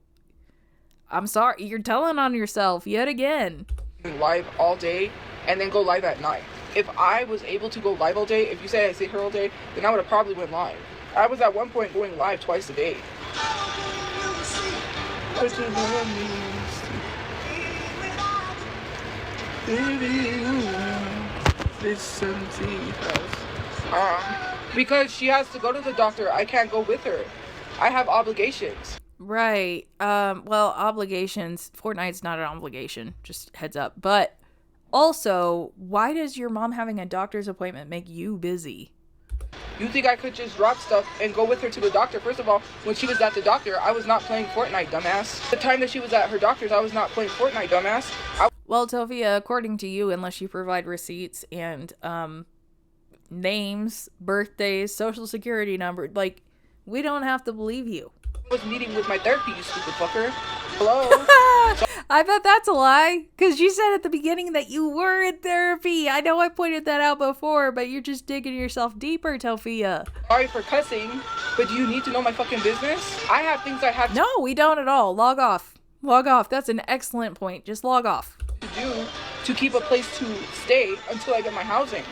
I'm sorry, you're telling on yourself yet again.
Live all day and then go live at night. If I was able to go live all day, if you say I sit here all day, then I would have probably went live. I was at one point going live twice a day. Because she has to go to the doctor, I can't go with her. I have obligations.
Right. Well, obligations. Fortnite's not an obligation. Just heads up. But also, why does your mom having a doctor's appointment make you busy?
You think I could just drop stuff and go with her to the doctor? First of all, when she was at the doctor, I was not playing Fortnite, dumbass. The time that she was at her doctor's, I was not playing Fortnite, dumbass.
Well, Tophia, according to you, unless you provide receipts and names, birthdays, social security number, like, we don't have to believe you.
I was meeting with my therapy, you stupid fucker. Hello?
I bet that's a lie, because you said at the beginning that you were in therapy. I know I pointed that out before, but you're just digging yourself deeper, Tophia.
Sorry for cussing, but do you need to know my fucking business? I have things I have
No, we don't at all. Log off. Log off. That's an excellent point. Just log off.
To do to keep a place to stay until I get my housing.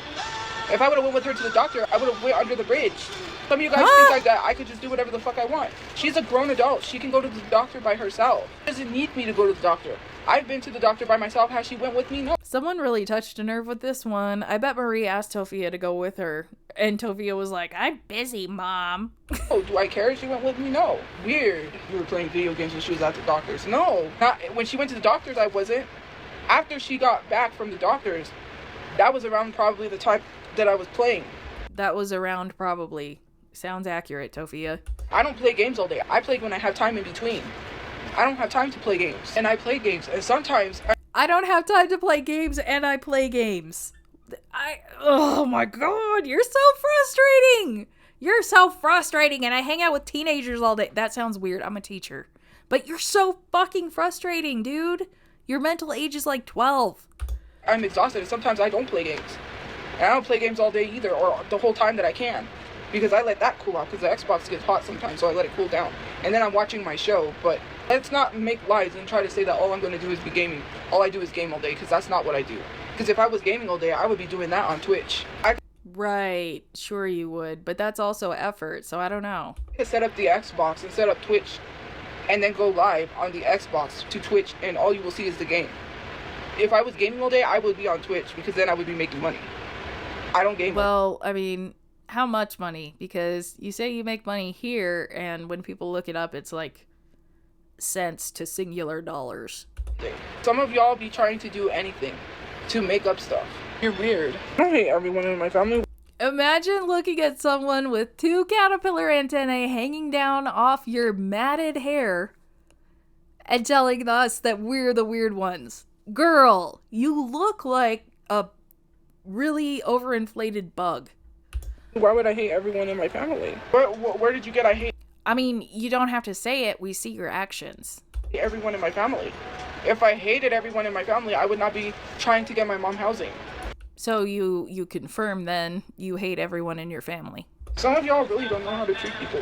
If I would have went with her to the doctor, I would have went under the bridge. Some of you guys think like that I could just do whatever the fuck I want. She's a grown adult. She can go to the doctor by herself. She doesn't need me to go to the doctor. I've been to the doctor by myself. Has she went with me? No.
Someone really touched a nerve with this one. I bet Marie asked Tophia to go with her. And Tophia was like, I'm busy, Mom.
Oh, do I care if she went with me? No. Weird. You were playing video games when she was at the doctor's. No. Not when she went to the doctor's, I wasn't. After she got back from the doctor's, that was around probably the time that I was playing.
That was around probably. Sounds accurate, Tophia.
I don't play games all day. I play when I have time in between. I don't have time to play games. And I play games. And sometimes
I don't have time to play games and I play games. Oh my god, you're so frustrating. You're so frustrating and I hang out with teenagers all day. That sounds weird. I'm a teacher. But you're so fucking frustrating, dude. Your mental age is like 12.
I'm exhausted and sometimes I don't play games. And I don't play games all day either or the whole time that I can. Because I let that cool off because the Xbox gets hot sometimes, so I let it cool down. And then I'm watching my show, but let's not make lies and try to say that all I'm going to do is be gaming. All I do is game all day, because that's not what I do. Because if I was gaming all day, I would be doing that on Twitch.
Right, sure you would, but that's also effort, so I don't know.
I could set up the Xbox and set up Twitch, and then go live on the Xbox to Twitch, and all you will see is the game. If I was gaming all day, I would be on Twitch, because then I would be making money. I don't game.
Well, I mean, how much money? Because you say you make money here, and when people look it up, it's like cents to singular dollars.
Some of y'all be trying to do anything to make up stuff. You're weird. I hate everyone in my family.
Imagine looking at someone with 2 caterpillar antennae hanging down off your matted hair and telling us that we're the weird ones. Girl, you look like a really overinflated bug.
Why would I hate everyone in my family? Where did you get I hate
I mean, you don't have to say it. We see your actions.
everyone in my family? If I hated everyone in my family, I would not be trying to get my mom housing.
So you confirm then you hate everyone in your family.
Some of y'all really don't know how to treat people.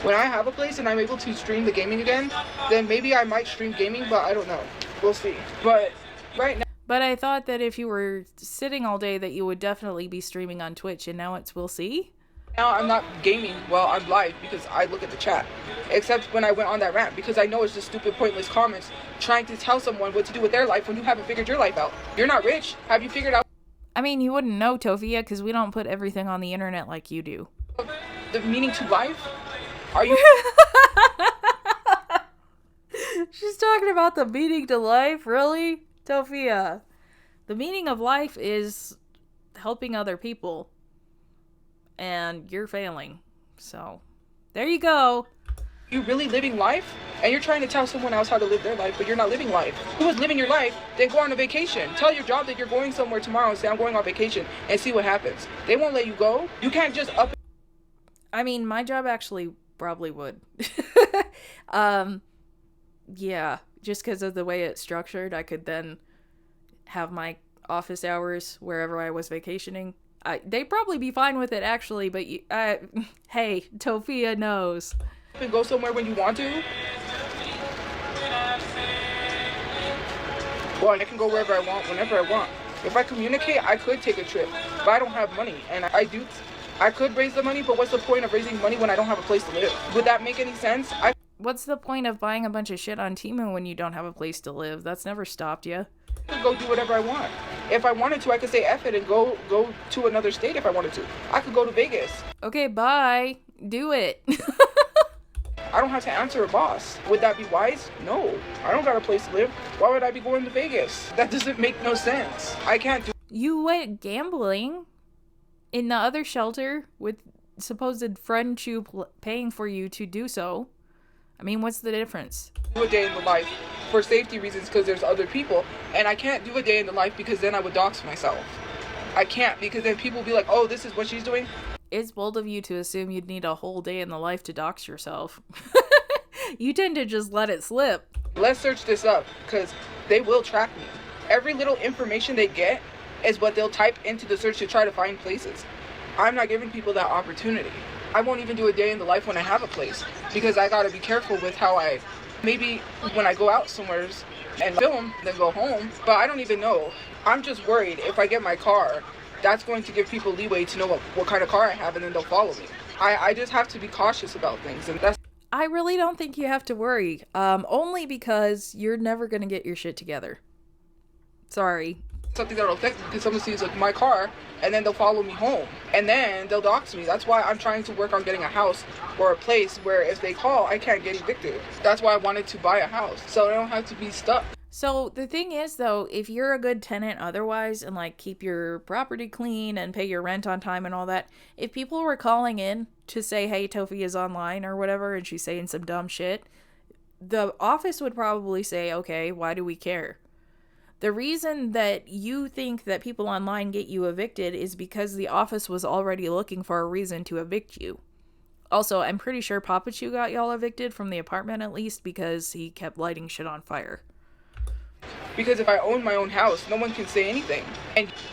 When I have a place and I'm able to stream the gaming again, then maybe I might stream gaming, but I don't know. We'll see. But right now...
But I thought that if you were sitting all day that you would definitely be streaming on Twitch, and now it's we'll see?
Now I'm not gaming while I'm live because I look at the chat. Except when I went on that rant, because I know it's just stupid, pointless comments trying to tell someone what to do with their life when you haven't figured your life out. You're not rich. Have you figured out
I mean, you wouldn't know, Tophia, because we don't put everything on the internet like you do.
the meaning to life? Are you...
She's talking about the meaning to life? Really? Tophia, the meaning of life is helping other people. And you're failing. So, there you go.
You really living life? And you're trying to tell someone else how to live their life, but you're not living life. Who is living your life? Then go on a vacation. Tell your job that you're going somewhere tomorrow and say, I'm going on vacation, and see what happens. They won't let you go. You can't just up...
I mean, my job actually probably would. Yeah, just because of the way it's structured, I could then have my office hours wherever I was vacationing. They'd probably be fine with it, actually, but hey, Tophia knows.
And go somewhere when you want to. Well, I can go wherever I want, whenever I want. If I communicate, I could take a trip, but I don't have money, and I could raise the money, but what's the point of raising money when I don't have a place to live? Would that make any sense?
What's the point of buying a bunch of shit on Temu when you don't have a place to live? That's never stopped you.
I could go do whatever I want. If I wanted to, I could say F it and go to another state if I wanted to. I could go to Vegas.
Okay, bye. Do it.
I don't have to answer a boss. Would that be wise? No. I don't got a place to live. Why would I be going to Vegas? That doesn't make no sense. I can't do...
You went gambling in the other shelter with supposed friend Chu paying for you to do so. I mean, what's the difference?
Do a day in the life for safety reasons because there's other people, and I can't do a day in the life because then I would dox myself. I can't, because then people will be like, oh, this is what she's doing.
It's bold of you to assume you'd need a whole day in the life to dox yourself. You tend to just let it slip.
Let's search this up because they will track me. Every little information they get is what they'll type into the search to try to find places. I'm not giving people that opportunity. I won't even do a day in the life when I have a place because I gotta be careful with how maybe when I go out somewhere and film, then go home, but I don't even know. I'm just worried if I get my car, that's going to give people leeway to know what kind of car I have, and then they'll follow me. I just have to be cautious about things, and that's...
I really don't think you have to worry, only because you're never gonna get your shit together. Sorry.
Something that'll affect me because someone sees like my car and then they'll follow me home and then they'll dox me. That's why I'm trying to work on getting a house or a place where if they call, I can't get evicted. That's why I wanted to buy a house so I don't have to be stuck.
So the thing is though, if you're a good tenant otherwise and like keep your property clean and pay your rent on time and all that, if people were calling in to say, hey, Tophia is online or whatever and she's saying some dumb shit, the office would probably say, okay, why do we care? The reason that you think that people online get you evicted is because the office was already looking for a reason to evict you. Also, I'm pretty sure TOPHIACHU got y'all evicted from the apartment at least because he kept lighting shit on fire.
Because if I own my own house, no one can say anything.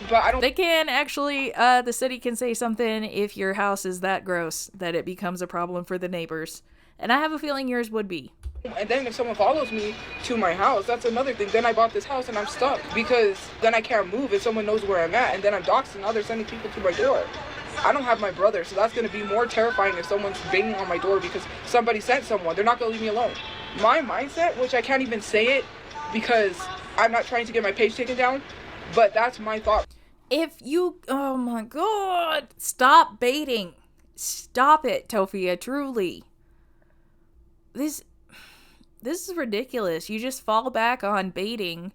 But I don't...
They can actually, the city can say something if your house is that gross that it becomes a problem for the neighbors. And I have a feeling yours would be.
And then if someone follows me to my house, that's another thing. Then I bought this house and I'm stuck because then I can't move if someone knows where I'm at, and then I'm doxxed and now they're sending people to my door. I don't have my brother, so that's going to be more terrifying if someone's banging on my door because somebody sent someone. They're not going to leave me alone. My mindset, which I can't even say it because I'm not trying to get my page taken down, but that's my thought.
If you, oh my god, stop baiting. Stop it, Tophia, truly. This is ridiculous. You just fall back on baiting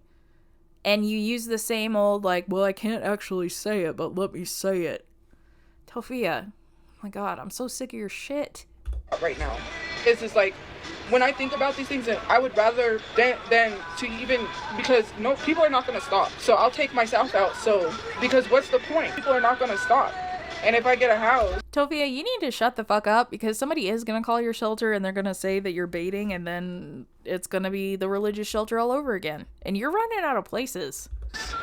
and you use the same old, like, well, I can't actually say it, but let me say it. Tophia, oh my God, I'm so sick of your shit.
Right now, it's just like, when I think about these things, I would rather than to even, because no, people are not going to stop. So I'll take myself out. So, because what's the point? People are not going to stop. And if I get a house...
Tophia, you need to shut the fuck up, because somebody is going to call your shelter and they're going to say that you're baiting, and then it's going to be the religious shelter all over again. And you're running out of places.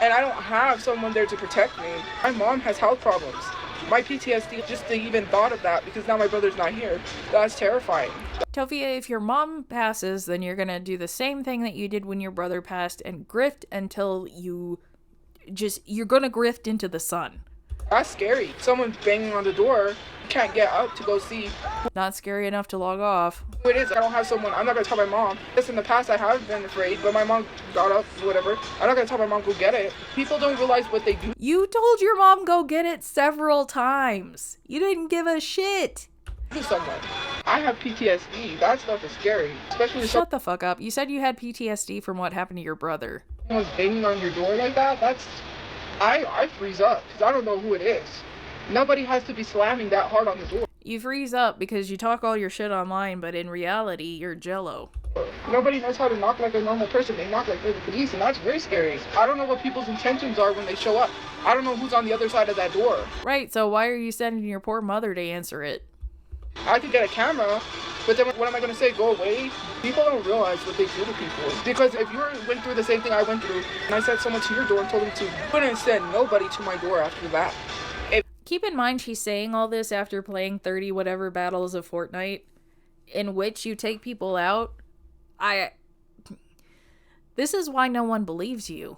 And I don't have someone there to protect me. My mom has health problems. My PTSD, just to even thought of that, because now my brother's not here, that's terrifying.
Tophia, if your mom passes, then you're going to do the same thing that you did when your brother passed and grift until you're going to grift into the sun.
That's scary. Someone banging on the door, you can't get up to go see.
Not scary enough to log off.
Who it is. I don't have someone. I'm not going to tell my mom. Yes, in the past I have been afraid, but my mom got up, whatever. I'm not going to tell my mom go get it. People don't realize what they do.
You told your mom go get it several times. You didn't give a shit.
To someone. I have PTSD. That stuff is scary. Especially
Shut the fuck up. You said you had PTSD from what happened to your brother.
Someone's banging on your door like that, that's... I freeze up, because I don't know who it is. Nobody has to be slamming that hard on the door.
You freeze up because you talk all your shit online, but in reality, you're jello.
Nobody knows how to knock like a normal person. They knock like they're the police, and that's very scary. I don't know what people's intentions are when they show up. I don't know who's on the other side of that door.
Right, so why are you sending your poor mother to answer it?
I could get a camera, but then what am I going to say? Go away? People don't realize what they do to people. Because if you went through the same thing I went through, and I sent someone to your door and told them to, you wouldn't send nobody to my door after that.
Keep in mind, she's saying all this after playing 30 whatever battles of Fortnite, in which you take people out. This is why no one believes you.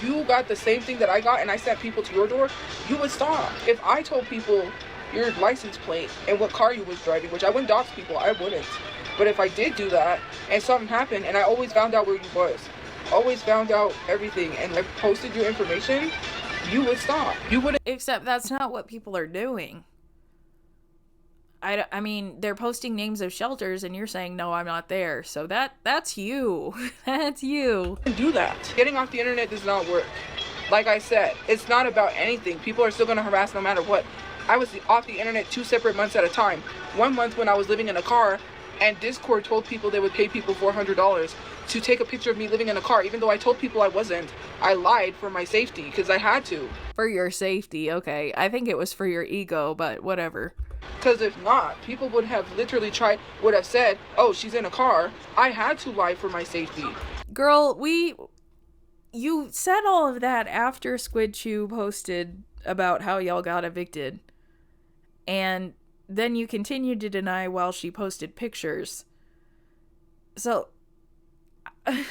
You got the same thing that I got and I sent people to your door, you would stop. If I told people your license plate and what car you was driving, which I wouldn't dox people, I wouldn't. But if I did do that and something happened and I always found out where you was, always found out everything, and I posted your information, you would stop. You wouldn't.
Except that's not what people are doing. I mean, they're posting names of shelters and you're saying, no, I'm not there. So that's you. That's you.
Do that. Getting off the internet does not work. Like I said, it's not about anything. People are still going to harass no matter what. I was off the internet 2 separate months at a time. 1 month when I was living in a car, and Discord told people they would pay people $400 to take a picture of me living in a car, even though I told people I wasn't. I lied for my safety because I had to.
For your safety, okay. I think it was for your ego, but whatever.
Because if not, people would have literally would have said, oh, she's in a car. I had to lie for my safety.
Girl, you said all of that after TOPHIACHU posted about how y'all got evicted. And then you continued to deny while she posted pictures. So, I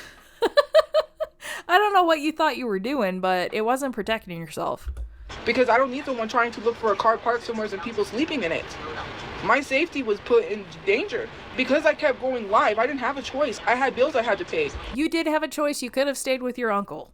don't know what you thought you were doing, but it wasn't protecting yourself.
Because I don't need someone trying to look for a car parked somewhere and people sleeping in it. My safety was put in danger. Because I kept going live, I didn't have a choice. I had bills I had to pay.
You did have a choice. You could have stayed with your uncle.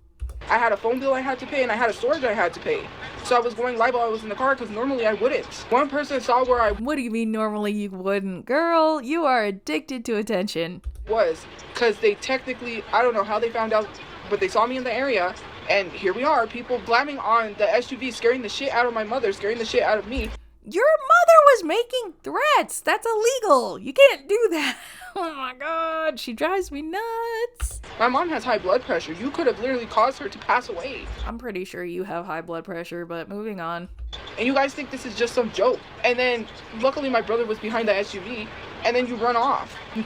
I had a phone bill I had to pay, and I had a storage I had to pay. So I was going live while I was in the car, because normally I wouldn't. One person saw where I
What do you mean normally you wouldn't? Girl, you are addicted to attention.
Was, because they technically, I don't know how they found out, but they saw me in the area, and here we are, people blamming on the SUV, scaring the shit out of my mother, scaring the shit out of me.
Your mother was making threats. That's illegal. You can't do that. Oh my God, she drives me nuts.
My mom has high blood pressure. You could have literally caused her to pass away.
I'm pretty sure you have high blood pressure, but moving on.
And you guys think this is just some joke. And then, luckily my brother was behind the SUV, and then you run off. You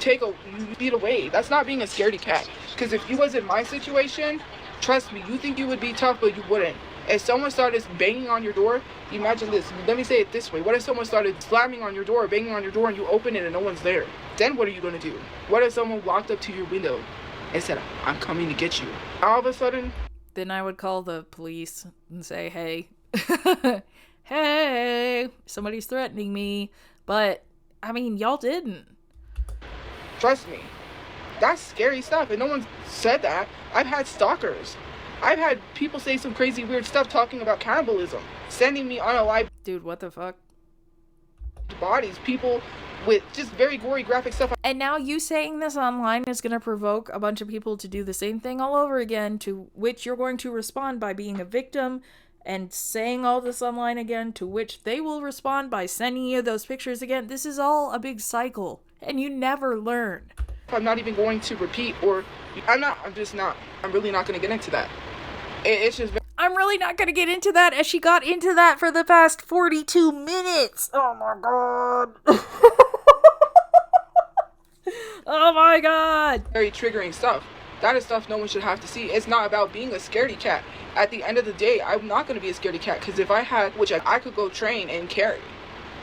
beat away. That's not being a scaredy cat. Because if you was in my situation, trust me, you think you would be tough, but you wouldn't. If someone started banging on your door, imagine this. Let me say it this way. What if someone started slamming on your door, banging on your door, and you open it and no one's there? Then what are you going to do? What if someone walked up to your window and said, I'm coming to get you? All of a sudden?
Then I would call the police and say, hey, hey, somebody's threatening me. But, I mean, y'all didn't.
Trust me. That's scary stuff, and no one said that. I've had stalkers. I've had people say some crazy weird stuff talking about cannibalism, sending me on a live...
Dude, what the fuck?
Bodies. People with just very gory graphic stuff.
And now you saying this online is going to provoke a bunch of people to do the same thing all over again, to which you're going to respond by being a victim and saying all this online again, to which they will respond by sending you those pictures again. This is all a big cycle, and you never learn.
I'm not even going to repeat, or I'm really not going to get into that. It's just...
I'm really not going to get into that, as she got into that for the past 42 minutes. Oh my god. Oh my god.
Very triggering stuff. That is stuff no one should have to see. It's not about being a scaredy cat. At the end of the day, I'm not going to be a scaredy cat, because if I had, which I could go train and carry.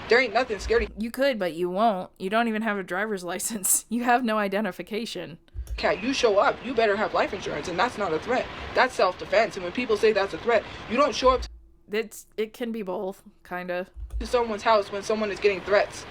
There ain't nothing scaredy.
You could, but you won't. You don't even have a driver's license. You have no identification.
Cat, you show up, you better have life insurance, and that's not a threat. That's self-defense. And when people say that's a threat, you don't show up
It can be both, kind of.
to someone's house when someone is getting threats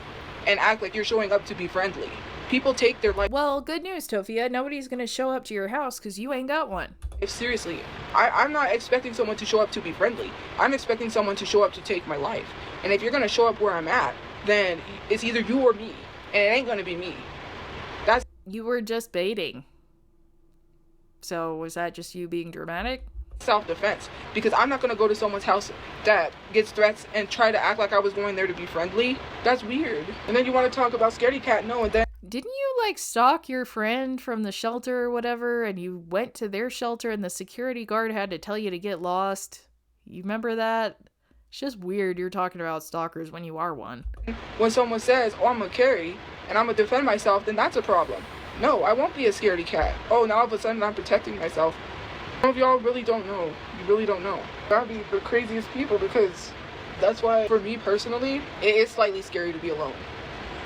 and act like you're showing up to be friendly. People take their life...
Well, good news, Tophia. Nobody's going to show up to your house because you ain't got one.
Seriously, I'm not expecting someone to show up to be friendly. I'm expecting someone to show up to take my life. And if you're going to show up where I'm at, then it's either you or me. And it ain't going to be me. That's...
You were just baiting. So was that just you being dramatic?
Self-defense. Because I'm not going to go to someone's house that gets threats and try to act like I was going there to be friendly. That's weird. And then you want to talk about scaredy cat? No, and then...
Didn't you, like, stalk your friend from the shelter or whatever, and you went to their shelter and the security guard had to tell you to get lost? You remember that? It's just weird you're talking about stalkers when you are one.
When someone says, oh, I'm going to carry and I'm going to defend myself, then that's a problem. No, I won't be a scaredy cat. Oh, now all of a sudden I'm protecting myself. Some of y'all really don't know. You really don't know. That'd be the craziest people, because that's why, for me personally, it is slightly scary to be alone.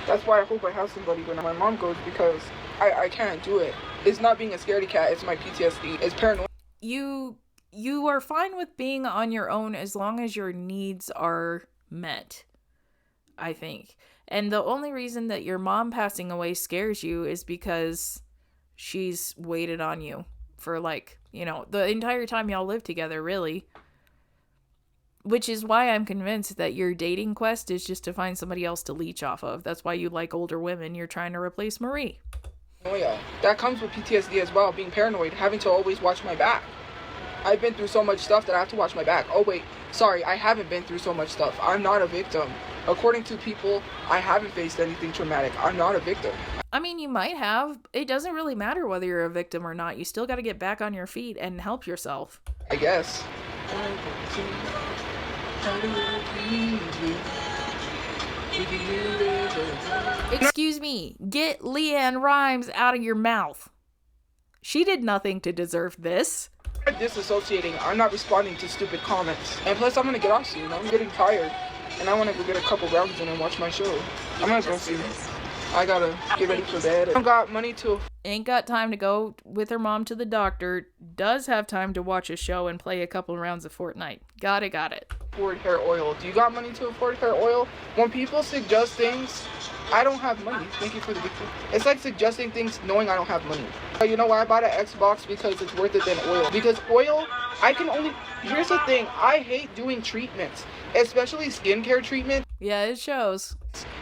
That's why I hope I have somebody when my mom goes, because I can't do it. It's not being a scaredy cat, it's my PTSD. It's paranoia.
You are fine with being on your own as long as your needs are met, I think. And the only reason that your mom passing away scares you is because she's waited on you for, like, you know, the entire time y'all live together, really. Which is why I'm convinced that your dating quest is just to find somebody else to leech off of. That's why you like older women. You're trying to replace Marie.
Oh yeah, that comes with PTSD as well, being paranoid, having to always watch my back. I've been through so much stuff that I have to watch my back. Oh wait, sorry, I haven't been through so much stuff. I'm not a victim. According to people, I haven't faced anything traumatic. I'm not a victim.
I mean, you might have. It doesn't really matter whether you're a victim or not. You still got to get back on your feet and help yourself.
I guess.
Excuse me, get Leanne Rhymes out of your mouth. She did nothing to deserve this.
I'm disassociating. I'm not responding to stupid comments. And plus, I'm gonna get off soon. I'm getting tired. And I want to go get a couple rounds in and watch my show. I'm gonna go see. I gotta get ready for bed. I don't got money to...
Ain't got time to go with her mom to the doctor. Does have time to watch a show and play a couple rounds of Fortnite. Got it.
Afford hair oil. Do you got money to afford hair oil? When people suggest things, I don't have money. Thank you for the gift. It's like suggesting things knowing I don't have money. You know why I bought an Xbox? Because it's worth it than oil. Because oil, I can only... Here's the thing. I hate doing treatments, especially skincare treatments.
Yeah, it shows.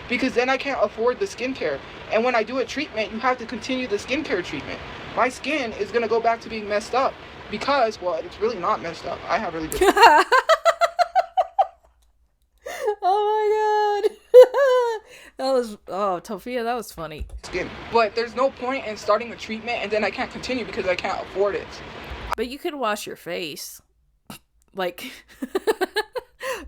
Because then I can't afford the skincare. And when I do a treatment, you have to continue the skincare treatment. My skin is going to go back to being messed up. Because, well, it's really not messed up. I have really good...
Oh my god. Tophia, that was funny.
Skin. But there's no point in starting a treatment and then I can't continue because I can't afford it.
But you could wash your face. Like,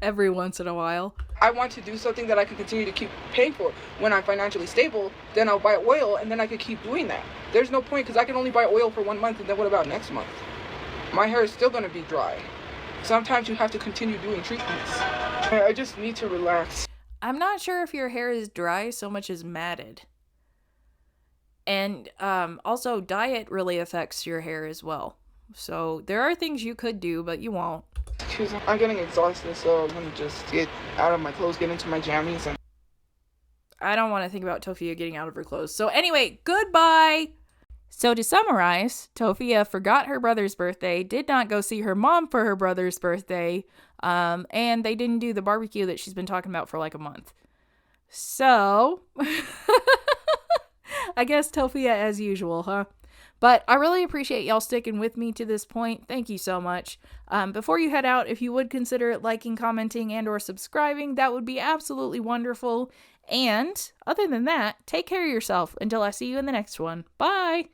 every once in a while.
I want to do something that I can continue to keep paying for. When I'm financially stable, then I'll buy oil and then I can keep doing that. There's no point because I can only buy oil for 1 month and then what about next month? My hair is still going to be dry. Sometimes you have to continue doing treatments. I just need to relax.
I'm not sure if your hair is dry so much as matted. And also, diet really affects your hair as well. So there are things you could do, but you won't.
I'm getting exhausted, so I'm going to just get out of my clothes, get into my jammies. And
I don't want to think about Tophia getting out of her clothes. So anyway, goodbye! So to summarize, Tophia forgot her brother's birthday, did not go see her mom for her brother's birthday, and they didn't do the barbecue that she's been talking about for like a month. So, I guess Tophia as usual, huh? But I really appreciate y'all sticking with me to this point. Thank you so much. Before you head out, if you would consider liking, commenting, and or subscribing, that would be absolutely wonderful. And other than that, take care of yourself until I see you in the next one. Bye!